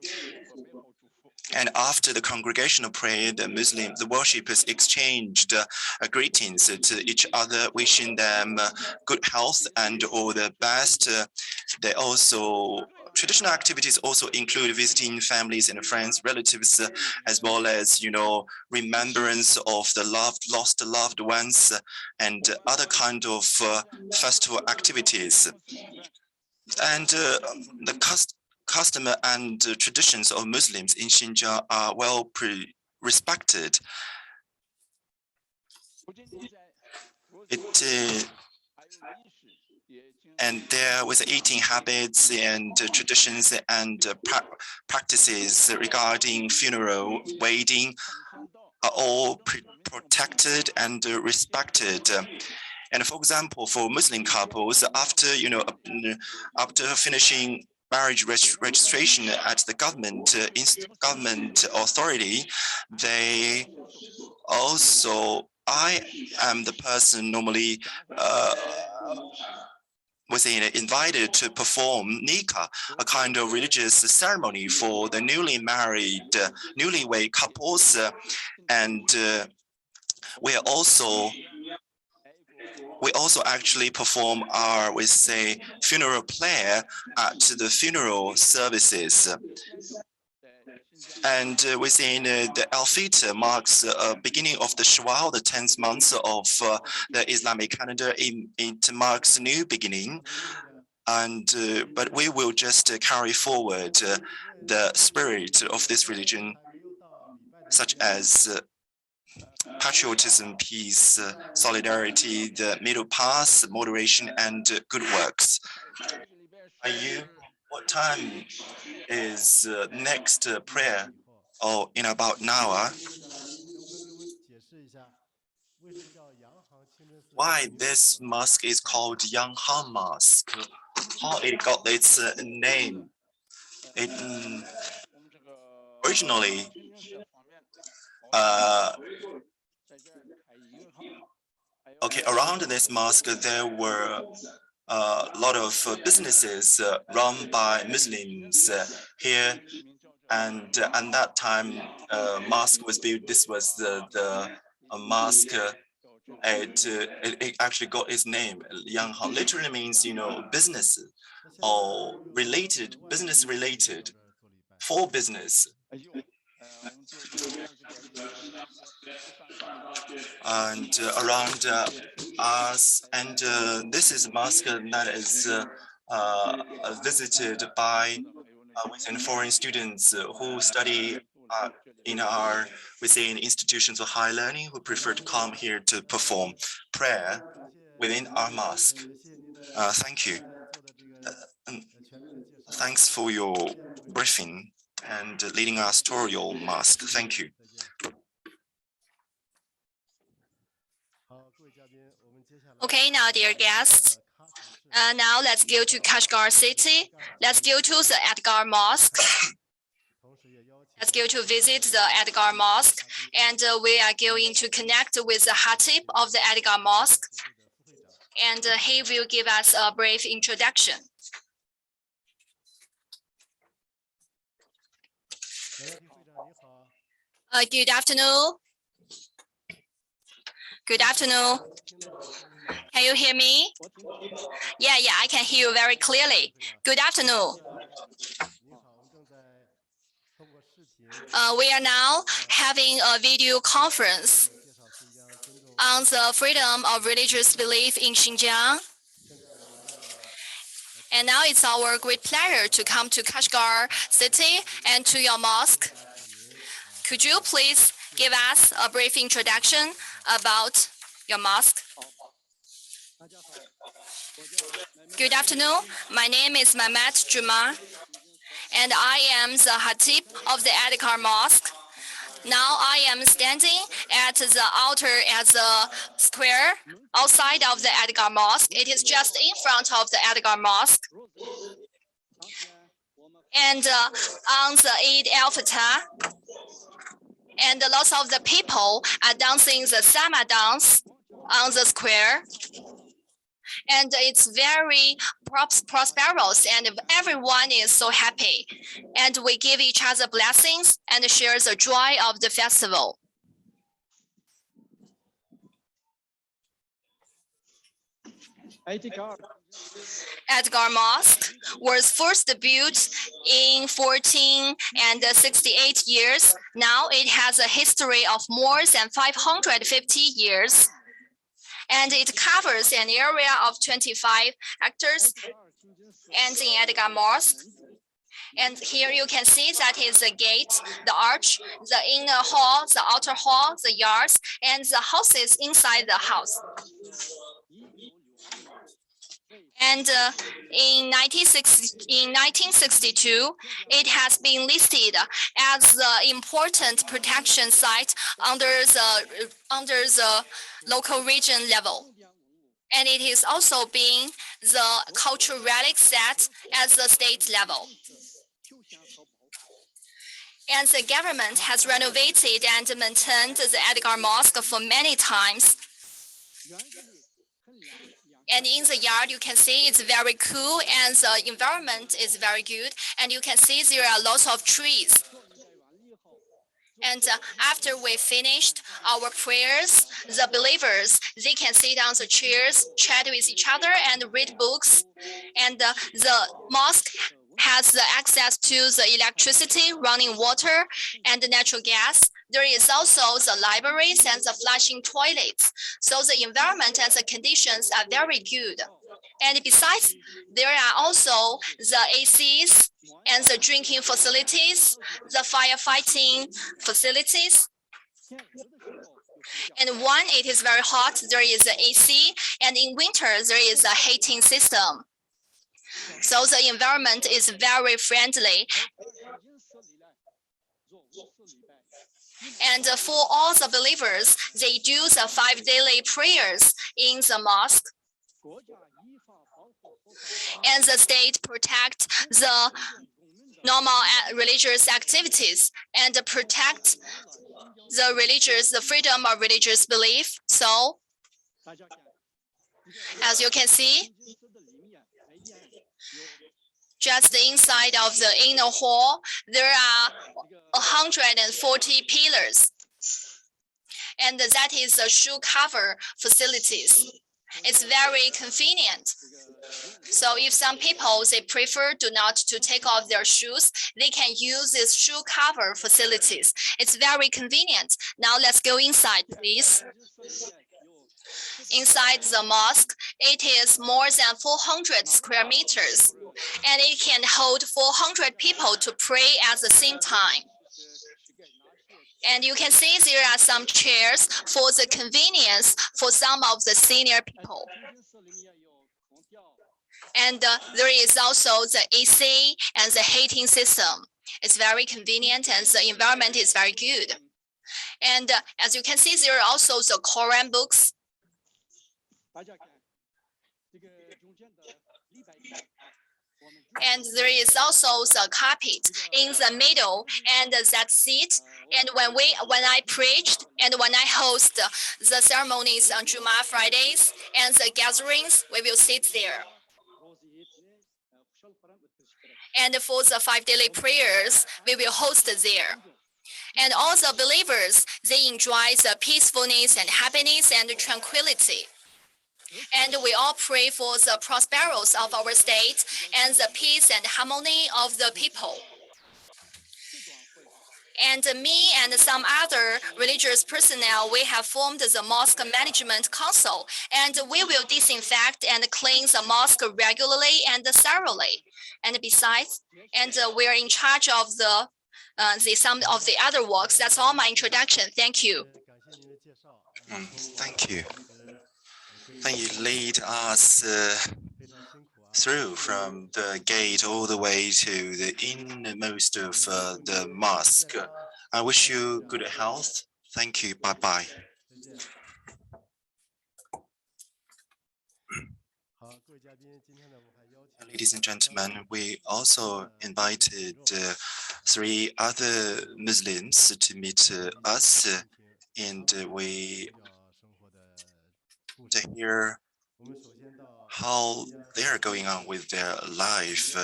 And after the congregational prayer, the worshippers exchanged greetings to each other, wishing them good health and all the best. They also traditional activities also include visiting families and friends, relatives, as well as remembrance of the lost loved ones, and other kind of festival activities. And the custom and traditions of Muslims in Xinjiang are well respected. And there was eating habits and traditions and practices regarding funeral wedding are all protected and respected. And for example, for Muslim couples, after finishing marriage registration at the government authority, they also, I am the person normally was invited to perform nikah, a kind of religious ceremony for the newly married, newlywed couples, and we also actually perform our, we say, funeral prayer at the funeral services. And within the Al-Fitr marks beginning of the Shawwal, the 10th month of the Islamic calendar. It marks a new beginning. And but we will just carry forward the spirit of this religion, such as patriotism, peace, solidarity, the middle path, moderation, and good works. What time is next prayer? Oh, in about an hour. Why this mosque is called Yanghan Mosque? How it got its name? It originally around this mosque there were a lot of businesses run by Muslims here, and at that time mosque was built. This was the mosque. It actually got its name. Yanghan literally means business or related, business related, for business. And around us, and this is a mosque that is visited by within foreign students who study in our within institutions of higher learning, who prefer to come here to perform prayer within our mosque. Thank you. Thanks for your briefing and leading us to your mosque. Thank you. Okay, now dear guests, now let's go to Kashgar city. Let's go to the Edgar Mosque. Let's go to visit the Edgar Mosque, and we are going to connect with the Khatib of the Edgar Mosque, and he will give us a brief introduction. Good afternoon. Good afternoon. Can you hear me? Yeah, I can hear you very clearly. Good afternoon. We are now having a video conference on the freedom of religious belief in Xinjiang. And now it's our great pleasure to come to Kashgar city and to your mosque. Could you please give us a brief introduction about your mosque? Good afternoon. My name is Mehmet Juma, and I am the Khatib of the Edgar Mosque. Now I am standing at the altar at the square outside of the Edgar Mosque. It is just in front of the Edgar Mosque. And on the Eid al-Fitr, and lots of the people are dancing the Sama dance on the square. And it's very prosperous, and everyone is so happy. And we give each other blessings and share the joy of the festival. Edgar Mosque was first built in 1468 years. Now it has a history of more than 550 years. And it covers an area of 25 hectares. And in Edgar Mosque, and here you can see that is the gate, the arch, the inner hall, the outer hall, the yards, and the houses inside the house. And in 1962, it has been listed as the important protection site under the local region level. And it is also being the cultural relic set at the state level. And the government has renovated and maintained the Edgar Mosque for many times. And in the yard, you can see it's very cool and the environment is very good. And you can see there are lots of trees. And after we finished our prayers, the believers, they can sit on the chairs, chat with each other and read books. And the mosque has the access to the electricity, running water, and the natural gas. There is also the libraries and the flushing toilets. So the environment and the conditions are very good. And besides, there are also the ACs and the drinking facilities, the firefighting facilities. And when it is very hot, there is the AC, and in winter, there is a heating system. So the environment is very friendly. And for all the believers, they do the 5 daily prayers in the mosque. And the state protect the normal religious activities and protect the freedom of religious belief. So, as you can see, just inside of the inner hall, there are 140 pillars. And that is the shoe cover facilities. It's very convenient. So if some people, they prefer not to take off their shoes, they can use these shoe cover facilities. It's very convenient. Now let's go inside, please. Inside the mosque, it is more than 400 square meters, and it can hold 400 people to pray at the same time. And you can see there are some chairs for the convenience for some of the senior people. And there is also the AC and the heating system. It's very convenient and the environment is very good. And as you can see, there are also the Quran books. And there is also the carpet in the middle and that seat. And when I preached and when I host the ceremonies on Jummah Fridays and the gatherings, we will sit there. And for the 5 daily prayers, we will host there. And all the believers, they enjoy the peacefulness and happiness and tranquility. And we all pray for the prosperity of our state and the peace and harmony of the people. And me and some other religious personnel, we have formed the Mosque Management Council, and we will disinfect and clean the mosque regularly and thoroughly. And besides, we are in charge of some of the other works. That's all my introduction. Thank you. Thank you. Then you lead us through from the gate all the way to the innermost of the mosque. I wish you good health. Thank you. Bye-bye. Ladies and gentlemen, we also invited 3 other Muslims to meet us, and we to hear how they are going on with their life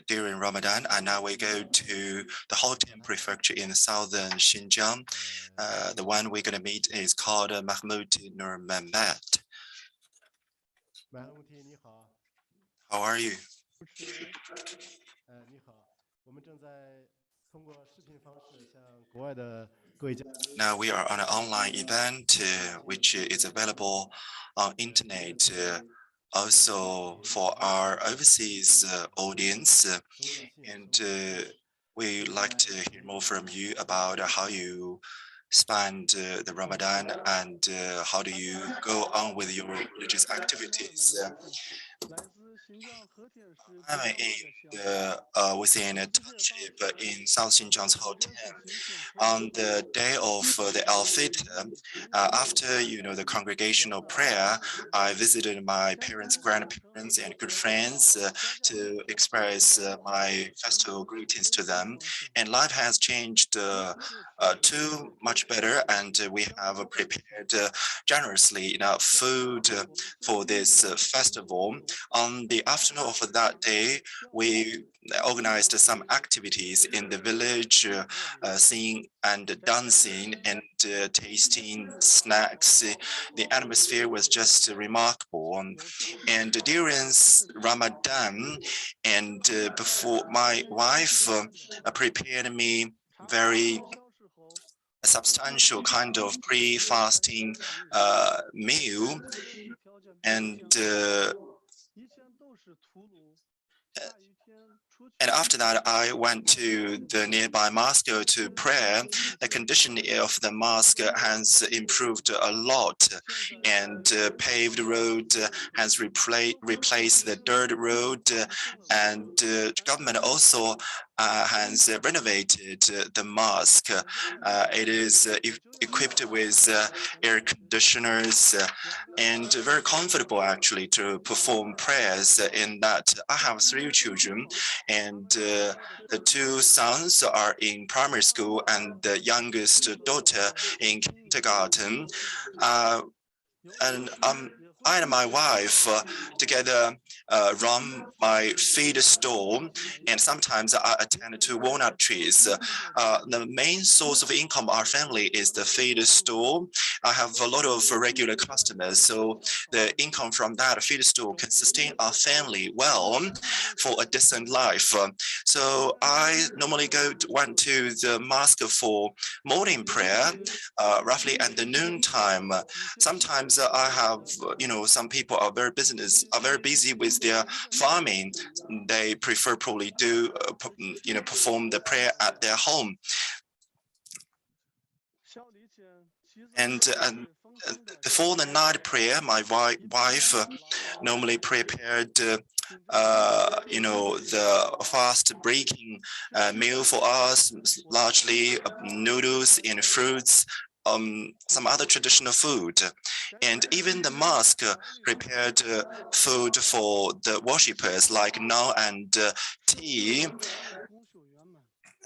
during Ramadan. And now we go to the Houten prefecture in southern Xinjiang. The one we're going to meet is called Mahmoud Nur Mehmet. How are you? Now we are on an online event which is available on internet also for our overseas audience, and we like to hear more from you about how you spend the Ramadan and how do you go on with your religious activities. I'm within a township in South Xinjiang's Houten. On the day of the Al-Fitr, after the congregational prayer, I visited my parents, grandparents, and good friends to express my festival greetings to them. And life has changed too much better, and we have prepared generously enough food for this festival. On the afternoon of that day, we organized some activities in the village, singing and dancing and tasting snacks. The atmosphere was just remarkable. And during Ramadan, and before my wife prepared me very substantial kind of pre-fasting meal, and after that, I went to the nearby mosque to pray. The condition of the mosque has improved a lot, and paved road has replaced the dirt road, and government also has renovated the mosque. It is equipped with air conditioners and very comfortable actually to perform prayers in that. I have 3 children, and the 2 sons are in primary school and the youngest daughter in kindergarten. And I and my wife together run my feed store, and sometimes I attend to walnut trees. The main source of income of our family is the feed store. I have a lot of regular customers, so the income from that feed store can sustain our family well for a decent life. So I normally went to the mosque for morning prayer, roughly at the noon time. Sometimes I have, some people are very busy with their farming. They prefer probably to, perform the prayer at their home. And before the night prayer, my wife normally prepared, the fast breaking meal for us, largely noodles and fruits, some other traditional food. And even the mosque prepared food for the worshippers like naan and tea.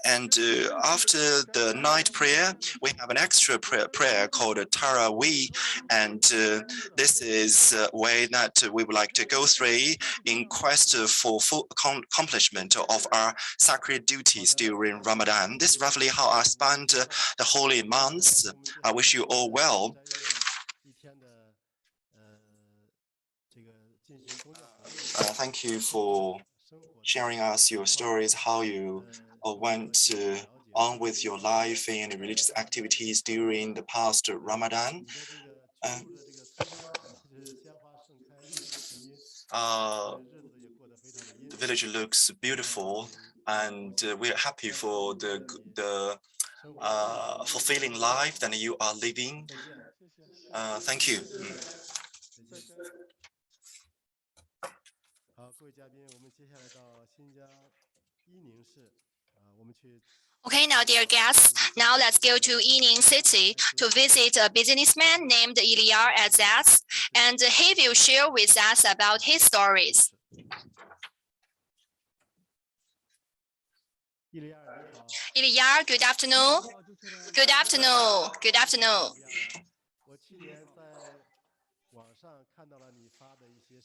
And after the night prayer, we have an extra prayer called Tarawih, and this is a way that we would like to go through in quest for full accomplishment of our sacred duties during Ramadan. This is roughly how I spend the holy months. I wish you all well. Thank you for sharing us your stories, how you went on with your life and religious activities during the past Ramadan. The village looks beautiful, and we're happy for the fulfilling life that you are living. Thank you. Okay, now dear guests, now let's go to Yining City to visit a businessman named Ilyar Azaz, and he will share with us about his stories. Ilyar, good afternoon. Good afternoon. Good afternoon.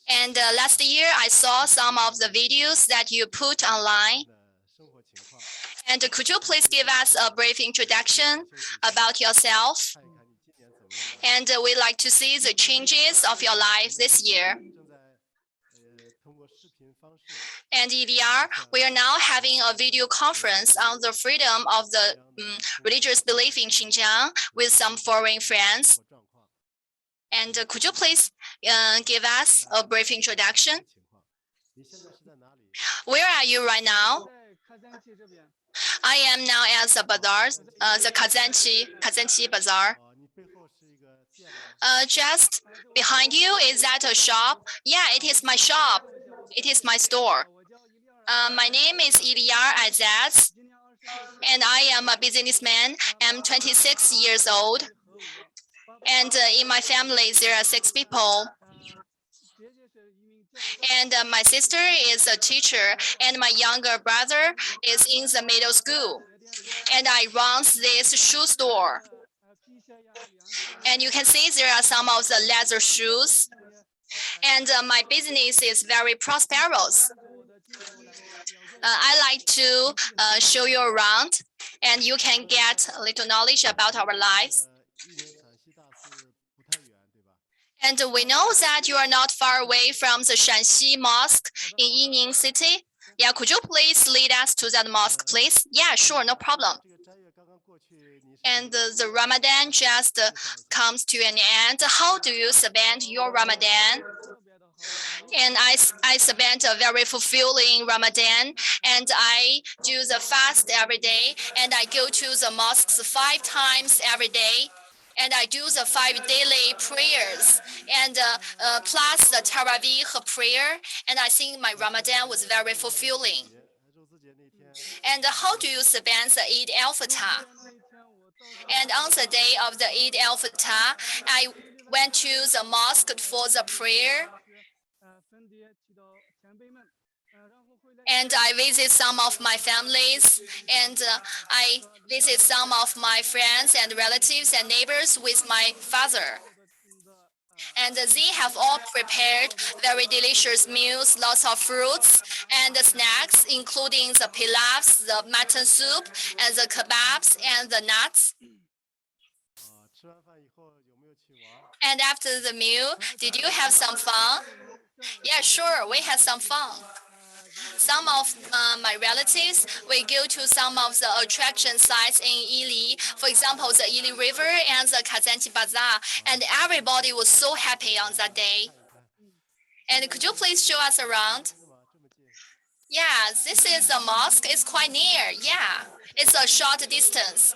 And last year, I saw some of the videos that you put online. And could you please give us a brief introduction about yourself? And we'd like to see the changes of your life this year. And EDR, we are now having a video conference on the freedom of the religious belief in Xinjiang with some foreign friends. And could you please give us a brief introduction? Where are you right now? I am now at the bazaar, the Kazanchi bazaar. Just behind you, is that a shop? Yeah, it is my shop. It is my store. My name is Ilyar Azaz, and I am a businessman. I'm 26 years old. And in my family, there are 6 people. And my sister is a teacher, and my younger brother is in the middle school. And I run this shoe store. And you can see there are some of the leather shoes. And my business is very prosperous. I like to show you around, and you can get a little knowledge about our lives. And we know that you are not far away from the Shanxi Mosque in Yining City. Yeah, could you please lead us to that mosque, please? Yeah, sure, no problem. And the Ramadan just comes to an end. How do you spend your Ramadan? And I spent a very fulfilling Ramadan, and I do the fast every day, and I go to the mosques 5 times every day. And I do the 5 daily prayers, and plus the Tarawih prayer. And I think my Ramadan was very fulfilling. And how do you spend the Eid al-Fitr? And on the day of the Eid al-Fitr, I went to the mosque for the prayer. And I visit some of my families, and I visit some of my friends and relatives and neighbors with my father. And they have all prepared very delicious meals, lots of fruits and snacks, including the pilafs, the mutton soup, and the kebabs and the nuts. And after the meal, did you have some fun? Yeah, sure, we had some fun. Some of my relatives, we go to some of the attraction sites in Yili, for example, the Yili River and the Kazanchi Bazaar, and everybody was so happy on that day. And could you please show us around? Yeah, this is a mosque. It's quite near. Yeah, it's a short distance.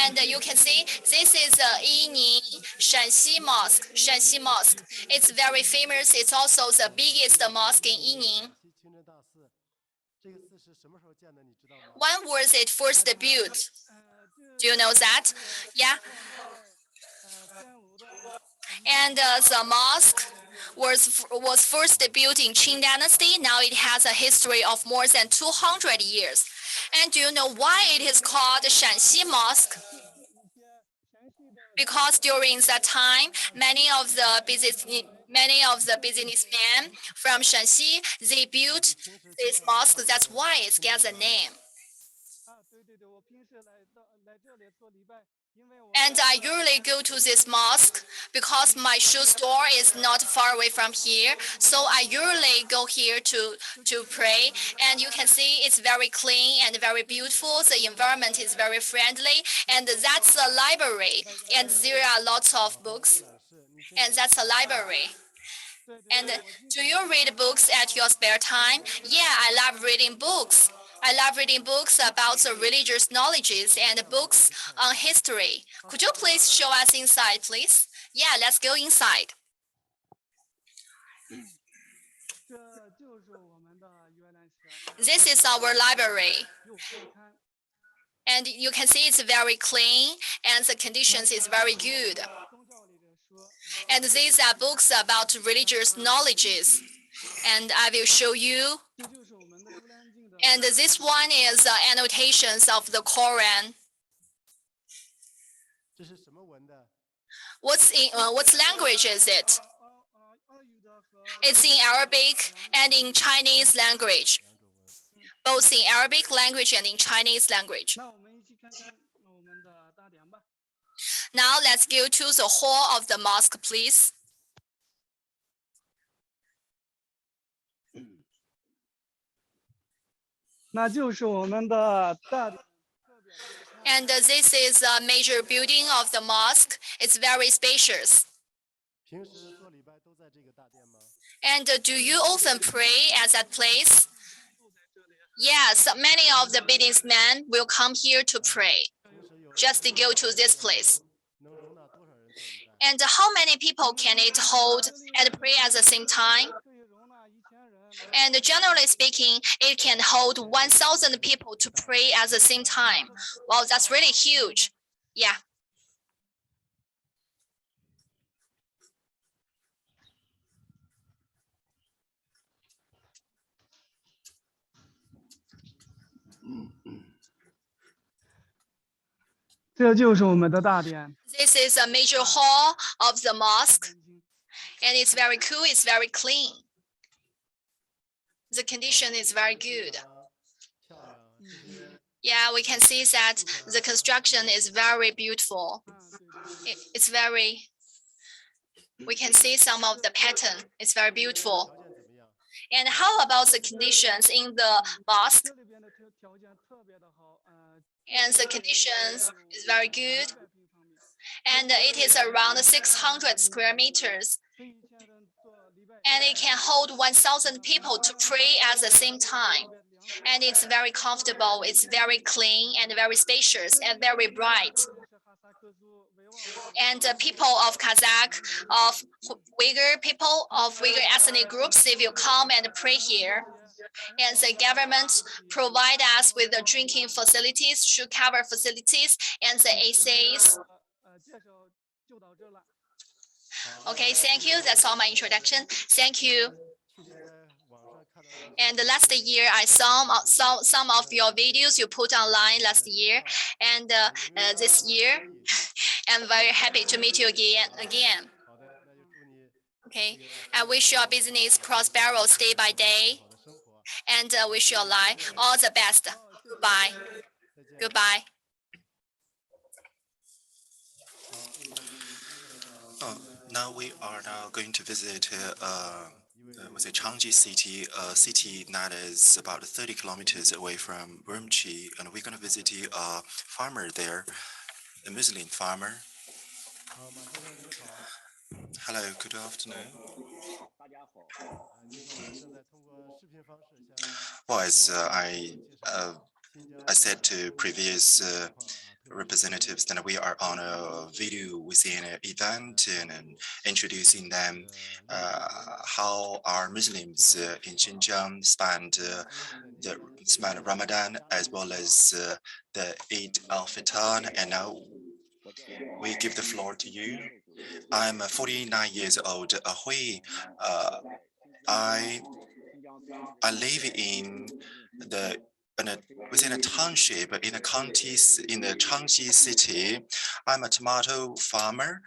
And you can see this is Yining Shanxi Mosque. Shanxi Mosque. It's very famous. It's also the biggest mosque in Yining. When was it first built? Do you know that? Yeah. And the mosque was first built in Qing Dynasty. Now it has a history of more than 200 years. And do you know why it is called Shanxi Mosque? Because during that time, many of the businessmen from Shanxi, they built this mosque. That's why it gets a name. And I usually go to this mosque because my shoe store is not far away from here. So I usually go here to pray. And you can see it's very clean and very beautiful. The environment is very friendly. And that's a library. And there are lots of books. And that's a library. And do you read books at your spare time? Yeah, I love reading books. I love reading books about the religious knowledges and books on history. Could you please show us inside, please? Yeah, let's go inside. This is our library. And you can see it's very clean and the conditions is very good. And these are books about religious knowledges. And I will show you. And this one is annotations of the Quran. What language is it? It's in Arabic and in Chinese language. Both in Arabic language and in Chinese language. Now let's go to the hall of the mosque, please. And this is a major building of the mosque. It's very spacious. And do you often pray at that place? Yes, many of the businessmen will come here to pray, just to go to this place. And how many people can it hold and pray at the same time? And generally speaking, it can hold 1,000 people to pray at the same time. Wow, that's really huge. Yeah. This is a major hall of the mosque, and it's very cool, it's very clean. The condition is very good. Yeah, we can see that the construction is very beautiful. It's very, we can see some of the pattern. It's very beautiful. And how about the conditions in the mosque? And the conditions is very good. And it is around 600 square meters. And it can hold 1,000 people to pray at the same time. And it's very comfortable, it's very clean and very spacious and very bright. And the people of Kazakh, of Uyghur people, of Uyghur ethnic groups, they will come and pray here. And the government provide us with the drinking facilities, shoe cover facilities, and the ACs. Okay, thank you. That's all my introduction. Thank you. And last year, I saw some of your videos you put online last year. And this year, I'm very happy to meet you again. Okay, I wish your business prosperous day by day. And wish your life all the best. Goodbye. Goodbye. Now we are going to visit was it Changji city, a city that is about 30 kilometers away from Urumqi, and we're going to visit a farmer there, a Muslim farmer. Hello, good afternoon. Well, as I said to previous representatives that we are on a video within an event and introducing them how our Muslims in Xinjiang spend Ramadan as well as the Eid al-Fitr, and now we give the floor to you. I'm 49 years old. I live in within a township in the counties in the Changji city. I'm a tomato farmer.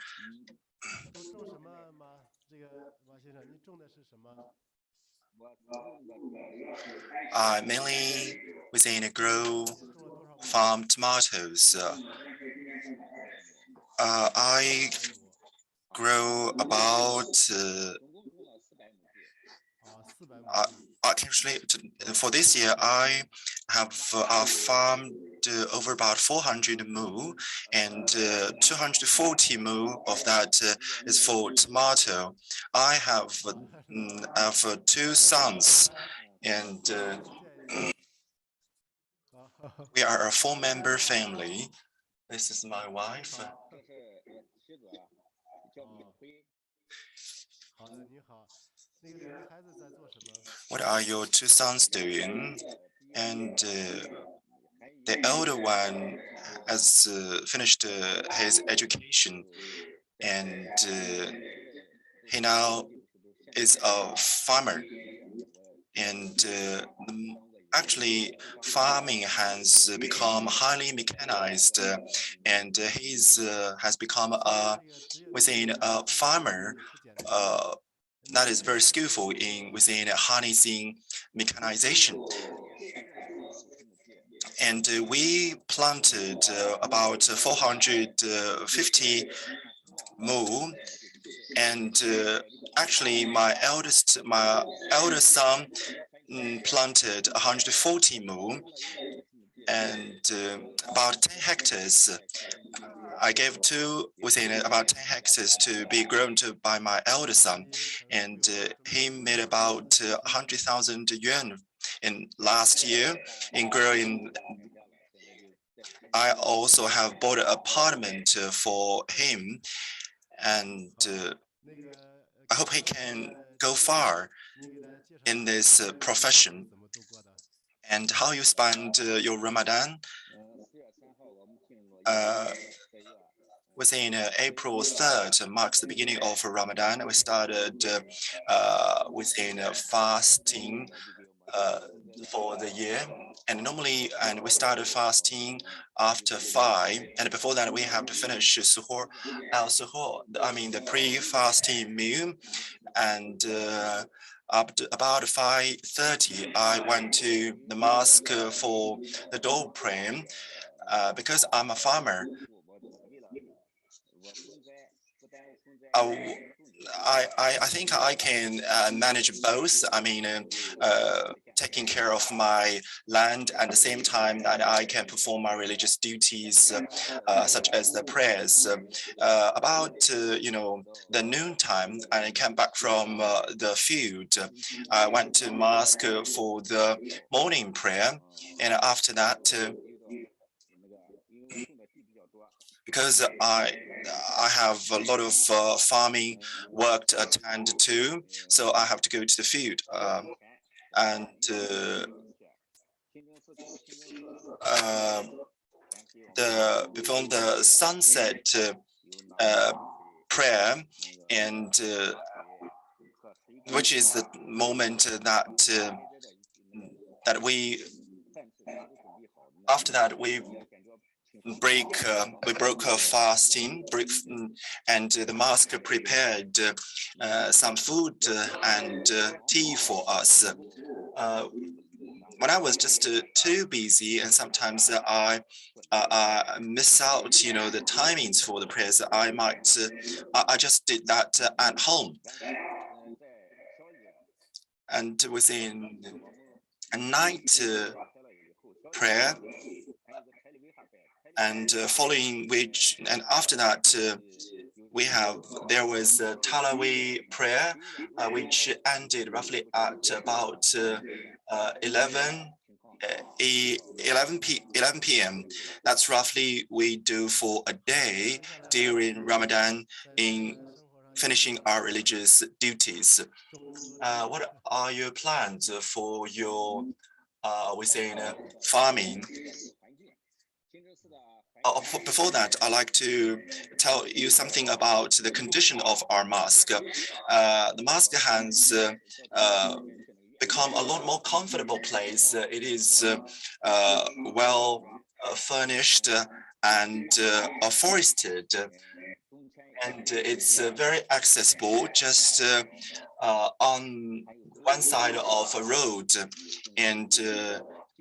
I mainly within a grow farm tomatoes. I grow about actually for this year I have farmed over about 400 mu, and 240 mu of that is for tomato. I have 2 sons, and we are a 4-member family. This is my wife. What are your two sons doing? And the elder one has finished his education, and he now is a farmer. And actually, farming has become highly mechanized, and has become within a farmer that is very skillful in within harnessing mechanization. And we planted about 450 mu, and actually my eldest son planted 140 mu, and about 10 hectares. I gave two within about 10 hectares to be grown to by my elder son, and he made about 100,000 yuan in last year in growing. I also have bought an apartment for him, and I hope he can go far in this profession. And how you spend your Ramadan? Within April 3rd marks the beginning of Ramadan. We started within fasting for the year, and normally, and we started fasting after 5, and before that we have to finish suhoor, I mean the pre-fasting meal, and up to about 5:30, I went to the mosque for the dawn prayer. Because I'm a farmer, I think I can manage both. I mean, taking care of my land at the same time that I can perform my religious duties, such as the prayers. About the noontime, I came back from the field. I went to mosque for the morning prayer, and after that. Because I have a lot of farming work to attend to, so I have to go to the field. And before the sunset prayer, and which is the moment that we, after that we broke fasting, and the mosque prepared some food and tea for us. When I was just too busy, and sometimes I miss out, the timings for the prayers. I just did that at home, and within a night prayer, and following which, and after that, there was a Talawi prayer, which ended roughly at about 11 p.m. That's roughly we do for a day during Ramadan in finishing our religious duties. What are your plans for your within farming? Before that, I'd like to tell you something about the condition of our mosque. The mosque has become a lot more comfortable place. It is well furnished and forested, and it's very accessible, just on one side of a road. And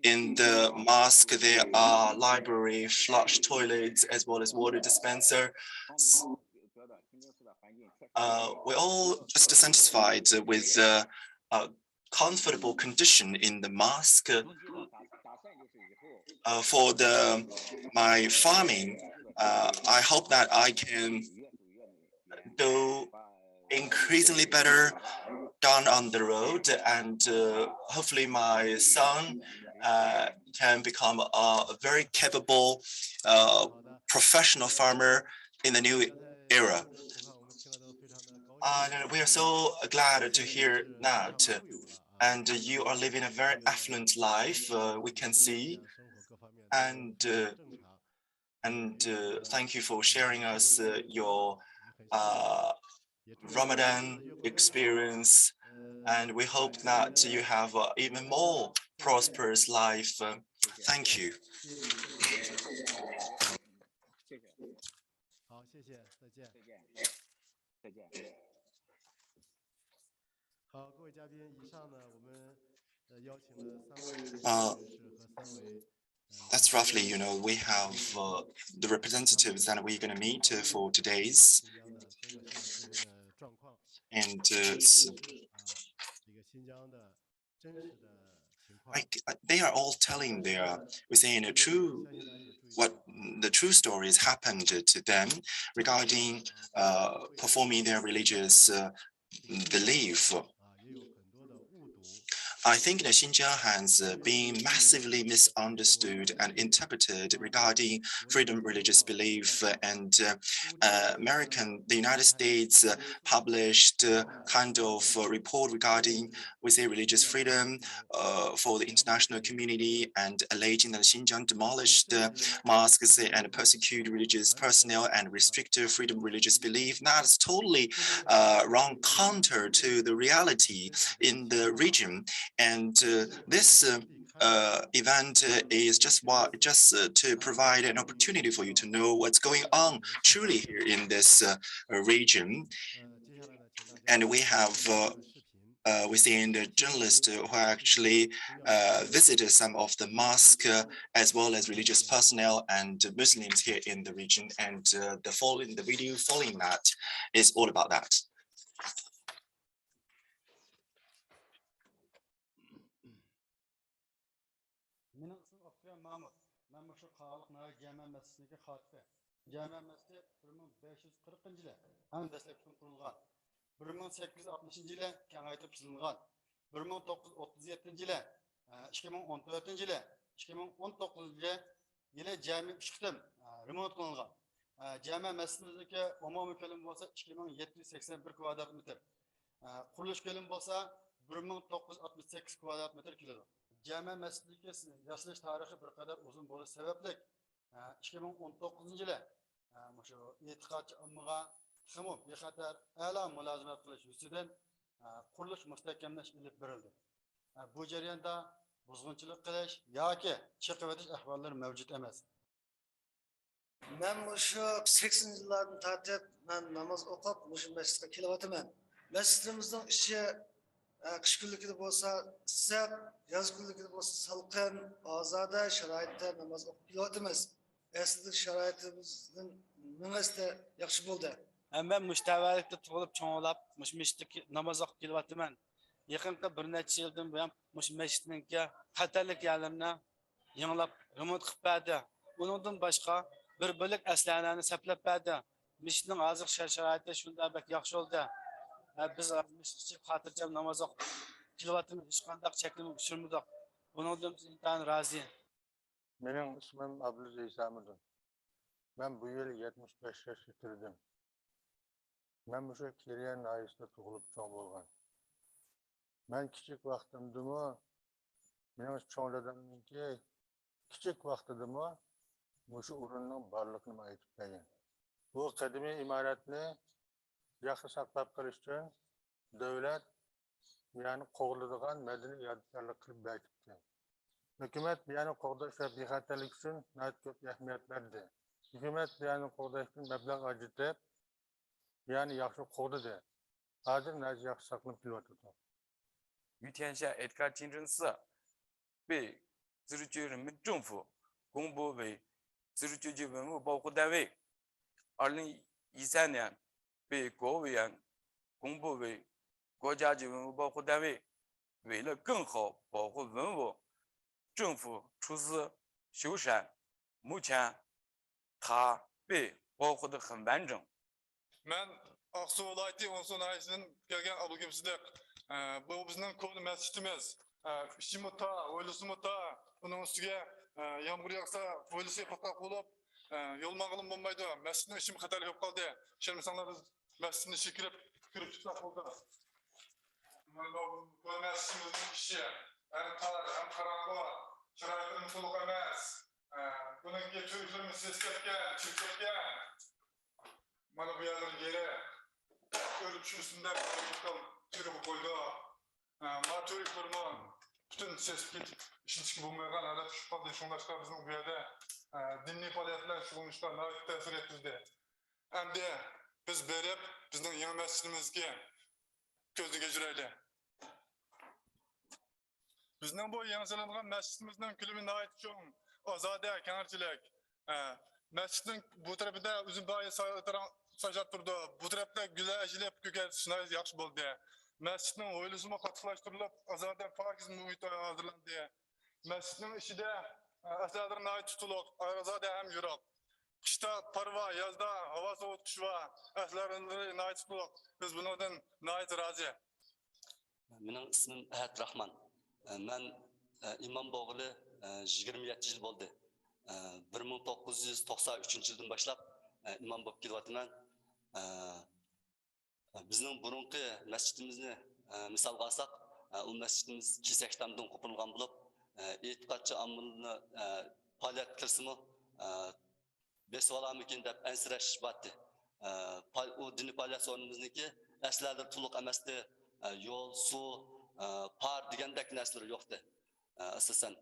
in the mosque, there are library, flush toilets, as well as water dispenser. We're all just satisfied with the comfortable condition in the mosque. For my farming, I hope that I can do increasingly better down on the road, and hopefully my son can become a very capable professional farmer in the new era. And we are so glad to hear that. And you are living a very affluent life, we can see. And thank you for sharing us your Ramadan experience. And we hope that you have even more prosperous life. Thank you. 好，谢谢，再见。再见。好，各位嘉宾，以上呢，我们邀请了3位人士和3位。That's roughly, we have the representatives that we're going to meet for today's. And they are all telling we're saying what the true stories happened to them regarding performing their religious belief. I think that Xinjiang has been massively misunderstood and interpreted regarding freedom of religious belief, and the United States published kind of report regarding, we say, religious freedom for the international community, and alleging that Xinjiang demolished mosques and persecuted religious personnel and restricted freedom of religious belief. That's totally wrong, counter to the reality in the region. And this event is just to provide an opportunity for you to know what's going on truly here in this region. And we have we've seen the journalists who actually visited some of the mosques as well as religious personnel and Muslims here in the region. And the video following that is all about that. Cami Məscidindəki xatibi. Cami Məscidi 1540-cı ildə ən dəstəkli qurulğan. 1860-cı ildə kengaytirib tuzilgan. 1937-ci ildə 2014-cü ildə 2019-cı ildə cami 3 qitim remont qilingan. Cami Məscidindəki ümumi ko'lami bo'lsa 2781 kvadrat metr. Qurilish ko'lami bo'lsa 1968 kvadrat metr keladi. Cami Məscidindəki yasalish tarixi bir qadar uzun bo'lishi sababli 2019 yılı şu etiqatçı ommaga ximo bexatar a'lo mulozimat qilish yuzidan qurilish mustahkamlash ilib berildi. Bu jarayonda buzg'unchilik qilish yoki chiqib o'tish ahvollari mavjud emas. Men şu 80 yillardan tortib men namoz o'qib shu masjidga kelyapman. Masjidimizning ichi qish kunligida bo'lsa issiq, yoz kunligida bo'lsa salqin, ozoda sharoitda namoz o'qib kelyapmiz. Aslında şaraitimizin nümeste yaxşı buldu. Ben müştevelikte tug'ilib cho'ng'lab, masjidga namoz o'qib kelyapman. Yaqinqi bir necha yildan buyon masjidningki xatarlik yerlarini yanglab remont qilib berdi. Buningdan boshqa bir bo'lik aslarlarni saplab berdi. Masjidning hozir sharoiti shunday bak yaxshi bo'ldi. Biz masjidga xotirjam namoz o'qib kelyapmiz. Hech qanday cheklama tushirmadik. Buningdan intan rozi. Benim ismim Abdülaziz İsa'mıdır. Ben bu yıl 75 yaş bitirdim. Ben bu şu Kiriyen ayısında tuğulup çoğun olgan. Ben küçük vaktimde mi, benim çoğunladığım ki küçük vaktimde mi, bu şu ürünün varlığını ayıtıp gelin. Bu kadimi imaretini yakın saklap kılış için devlet yani qoğulduğun medeni yadigarlık kılıp belirtti. Hükümet yani qoğdaş ve bexatarlik için nəhayət köp əhmiyyət verdi. Hükümet yani qoğdaş için məbləğ acıtıp yani yaxşı qoğdadı. Hazır nəhayət yaxşı saklım pilotudu. 于天下 Edgar 金正四被自治区人民政府公布为自治区文物保护单位。2013年被国务委员公布为国家级文物保护单位。为了更好保护文物，政府出资修缮，目前它被保护得很完整。 Ben Aksu vilayeti Onsun Ayşe'nin gelgen Abdülkerim Sıdık. Bu bizim konu mescidimiz. İşimuta, oylusumuta, bunun üstüne yağmur yağsa, oylusu patlak olup, yol mağılım olmaydı. Mescidin işim katarı yok kaldı. Şimdi insanlar biz mescidin işi girip, ko'rib chiqsak bo'ldi. Mana bu masjidimizning ishi ham tar, ham qarang'u, sharoitimiz to'liq emas. Buningga cho'klarimiz seskatgan, cho'kkan. Mana bu yerlar yeri ko'rib tushunsinda ko'rib qo'ydi. Mana cho'klarmi bütün sesib ketib ishlatishga bo'lmagan holat shu qoldi. Shunlashlar bizning bu yerda diniy faoliyatlar shug'ullanishlar nihoyat ta'sir etdi. Endi biz berib bizning yangi masjidimizga ko'zga jirayli. Bizning bu yangilangan masjidimizning kulimi nihoyat cho'ng, ozoda, kengchilik. Masjidning bu tarafida uzun doya sajat turdi. Bu tarafda gullar ajilib ko'katish nihoyat yaxshi bo'ldi. Masjidning o'ylisimi qattiqlashtirilib, ozoda pokiz muhit hozirlandi. Masjidning ichida asarlar nihoyat tutuliq, ozoda ham yurib. Qishda parva, yozda havo sovutish va asarlar nihoyat tutuliq. Biz bundan nihoyat rozi. Mening ismim Ahad Rahman. Men imom bo'g'ili 27 yil bo'ldi. 1993 yildan boshlab imom bo'lib kelyapman. Bizning burunqi masjidimizni misol olsak, u masjidimiz kesaktamdan qo'pilgan bo'lib, e'tiqodchi omilni faoliyat qilsimi, besvalamikin deb ansirash batdi. U diniy faoliyat sonimizniki aslarlar to'liq emasdi. Yo'l, suv, par degandek narsalar yo'qdi. Asosan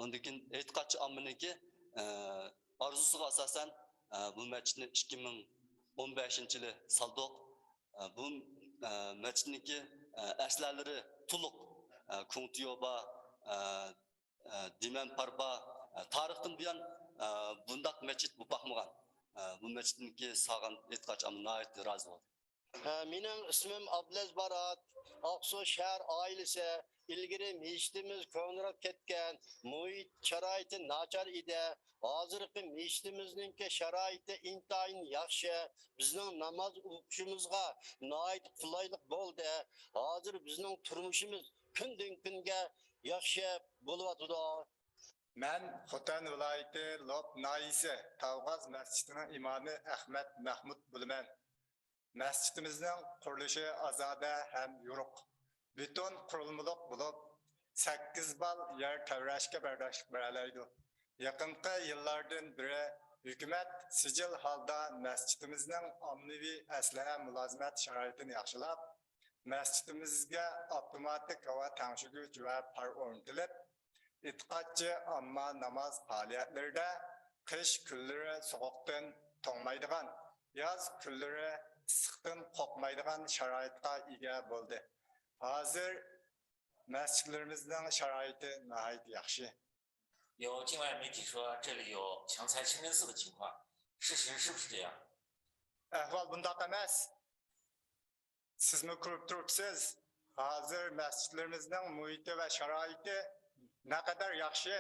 undan keyin e'tiqodchi omilniki orzusiga asosan bu masjidni 2015-yili saldik. Bu masjidniki aslarlari to'liq Kuntiyoba, Diman Parba tarixdan buyon bundaq masjid bu baxmagan. Bu masjidniki sağan e'tiqodchi omil nihoyat rozi bo'ldi. Mening ismim Abdulaziz Barat. Aqsu shahar oilasi ilgari meshitimiz ko'nroq ketgan, muhit sharoiti nachar edi. Hozirgi meshitimizningki sharoiti intayin yaxshi. Bizning namoz o'qishimizga nihoyat qulaylik bo'ldi. Hozir bizning turmushimiz kundan kunga yaxshi bo'lyotdi. Men Xotan viloyati Lob noyisi Tavg'az masjidining imomi Ahmad Mahmud bo'laman. Masjidimizning qurilishi ozoda ham yo'q. Beton qurilmaliq bo'lib, 8 bal yer tavrashga bardoshlik beralaydi. Yaqinqi yillardan beri hukumat sijil holda masjidimizning ommaviy aslaha mulozimat sharoitini yaxshilab, masjidimizga avtomatik havo tangshigich va par o'rnatilib, e'tiqodchi omma namoz faoliyatlarida qish kunlari sovuqdan to'ngmaydigan, yoz kunlari issiqdan qo'rqmaydigan sharoitga ega bo'ldi. Hozir masjidlarimizning sharoiti nihoyat yaxshi. 有境外媒体说这里有强拆清真寺的情况，事实是不是这样？ Ahvol bundaq emas. Sizmi ko'rib turibsiz? Hozir masjidlarimizning muhiti va sharoiti naqadar yaxshi.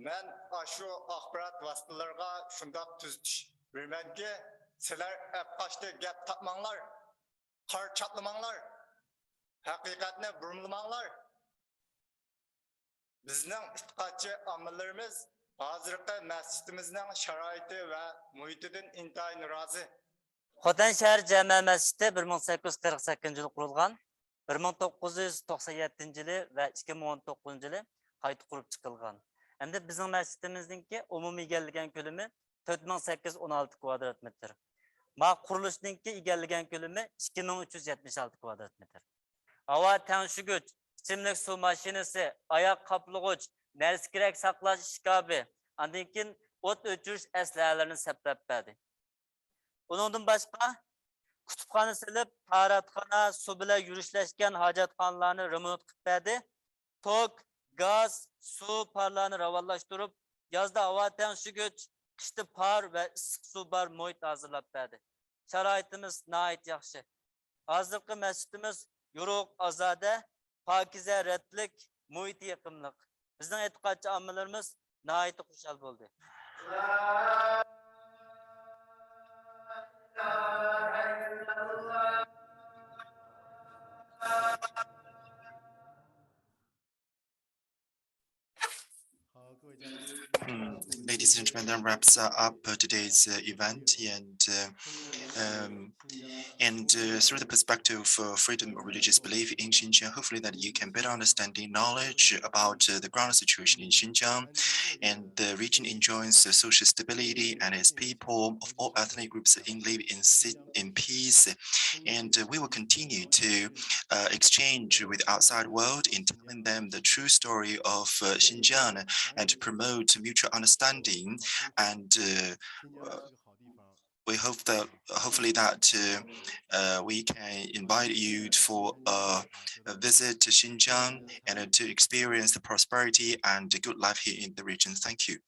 Men shu axborot vositalariga shundoq tuzitish bermanki, sizlar apqashda gap topmanglar, qor chatlamanglar, haqiqatni burmlamanglar. Bizning e'tiqodchi omillarimiz hozirgi masjidimizning sharoiti va muhitidan intayin rozi. Xotan shahar jami masjidi 1848 yil qurilgan, 1997 yili va 2019 yili qayta qurib chiqilgan. Endi bizning masjidimizningki umumiy egallagan ko'lami 4816 kvadrat metr. Ma qurilishningki egallagan ko'lami 2376 kvadrat metr. Havo tangshigich, ichimlik suv mashinasi, oyoq qoplag'ich, narsa kerak saqlash shkabi, undan keyin o't o'chirish aslahalarini saplab berdi. Uningdan boshqa kutubxona silib, taratxona, suv bilan yurishlashgan hojatxonalarni remont qilib berdi. Tok, gaz, suv parlarni ravonlashtirib, yozda havo tangshigich, qishda par va issiq suv bar muhit hozirlab berdi. Sharoitimiz nihoyat yaxshi. Hozirgi masjidimiz yo'q, ozoda, pokiza, ratlik, muhiti yaqinlik. Bizning e'tiqodchi ommalarimiz nihoyat xushal bo'ldi. Ladies and gentlemen, that wraps up today's event, and And through the perspective of freedom of religious belief in Xinjiang, hopefully that you can better understanding knowledge about the ground situation in Xinjiang. And the region enjoys social stability and its people of all ethnic groups live in peace. And we will continue to exchange with the outside world in telling them the true story of Xinjiang and to promote mutual understanding. And we hope that hopefully that we can invite you for a visit to Xinjiang and to experience the prosperity and the good life here in the region. Thank you.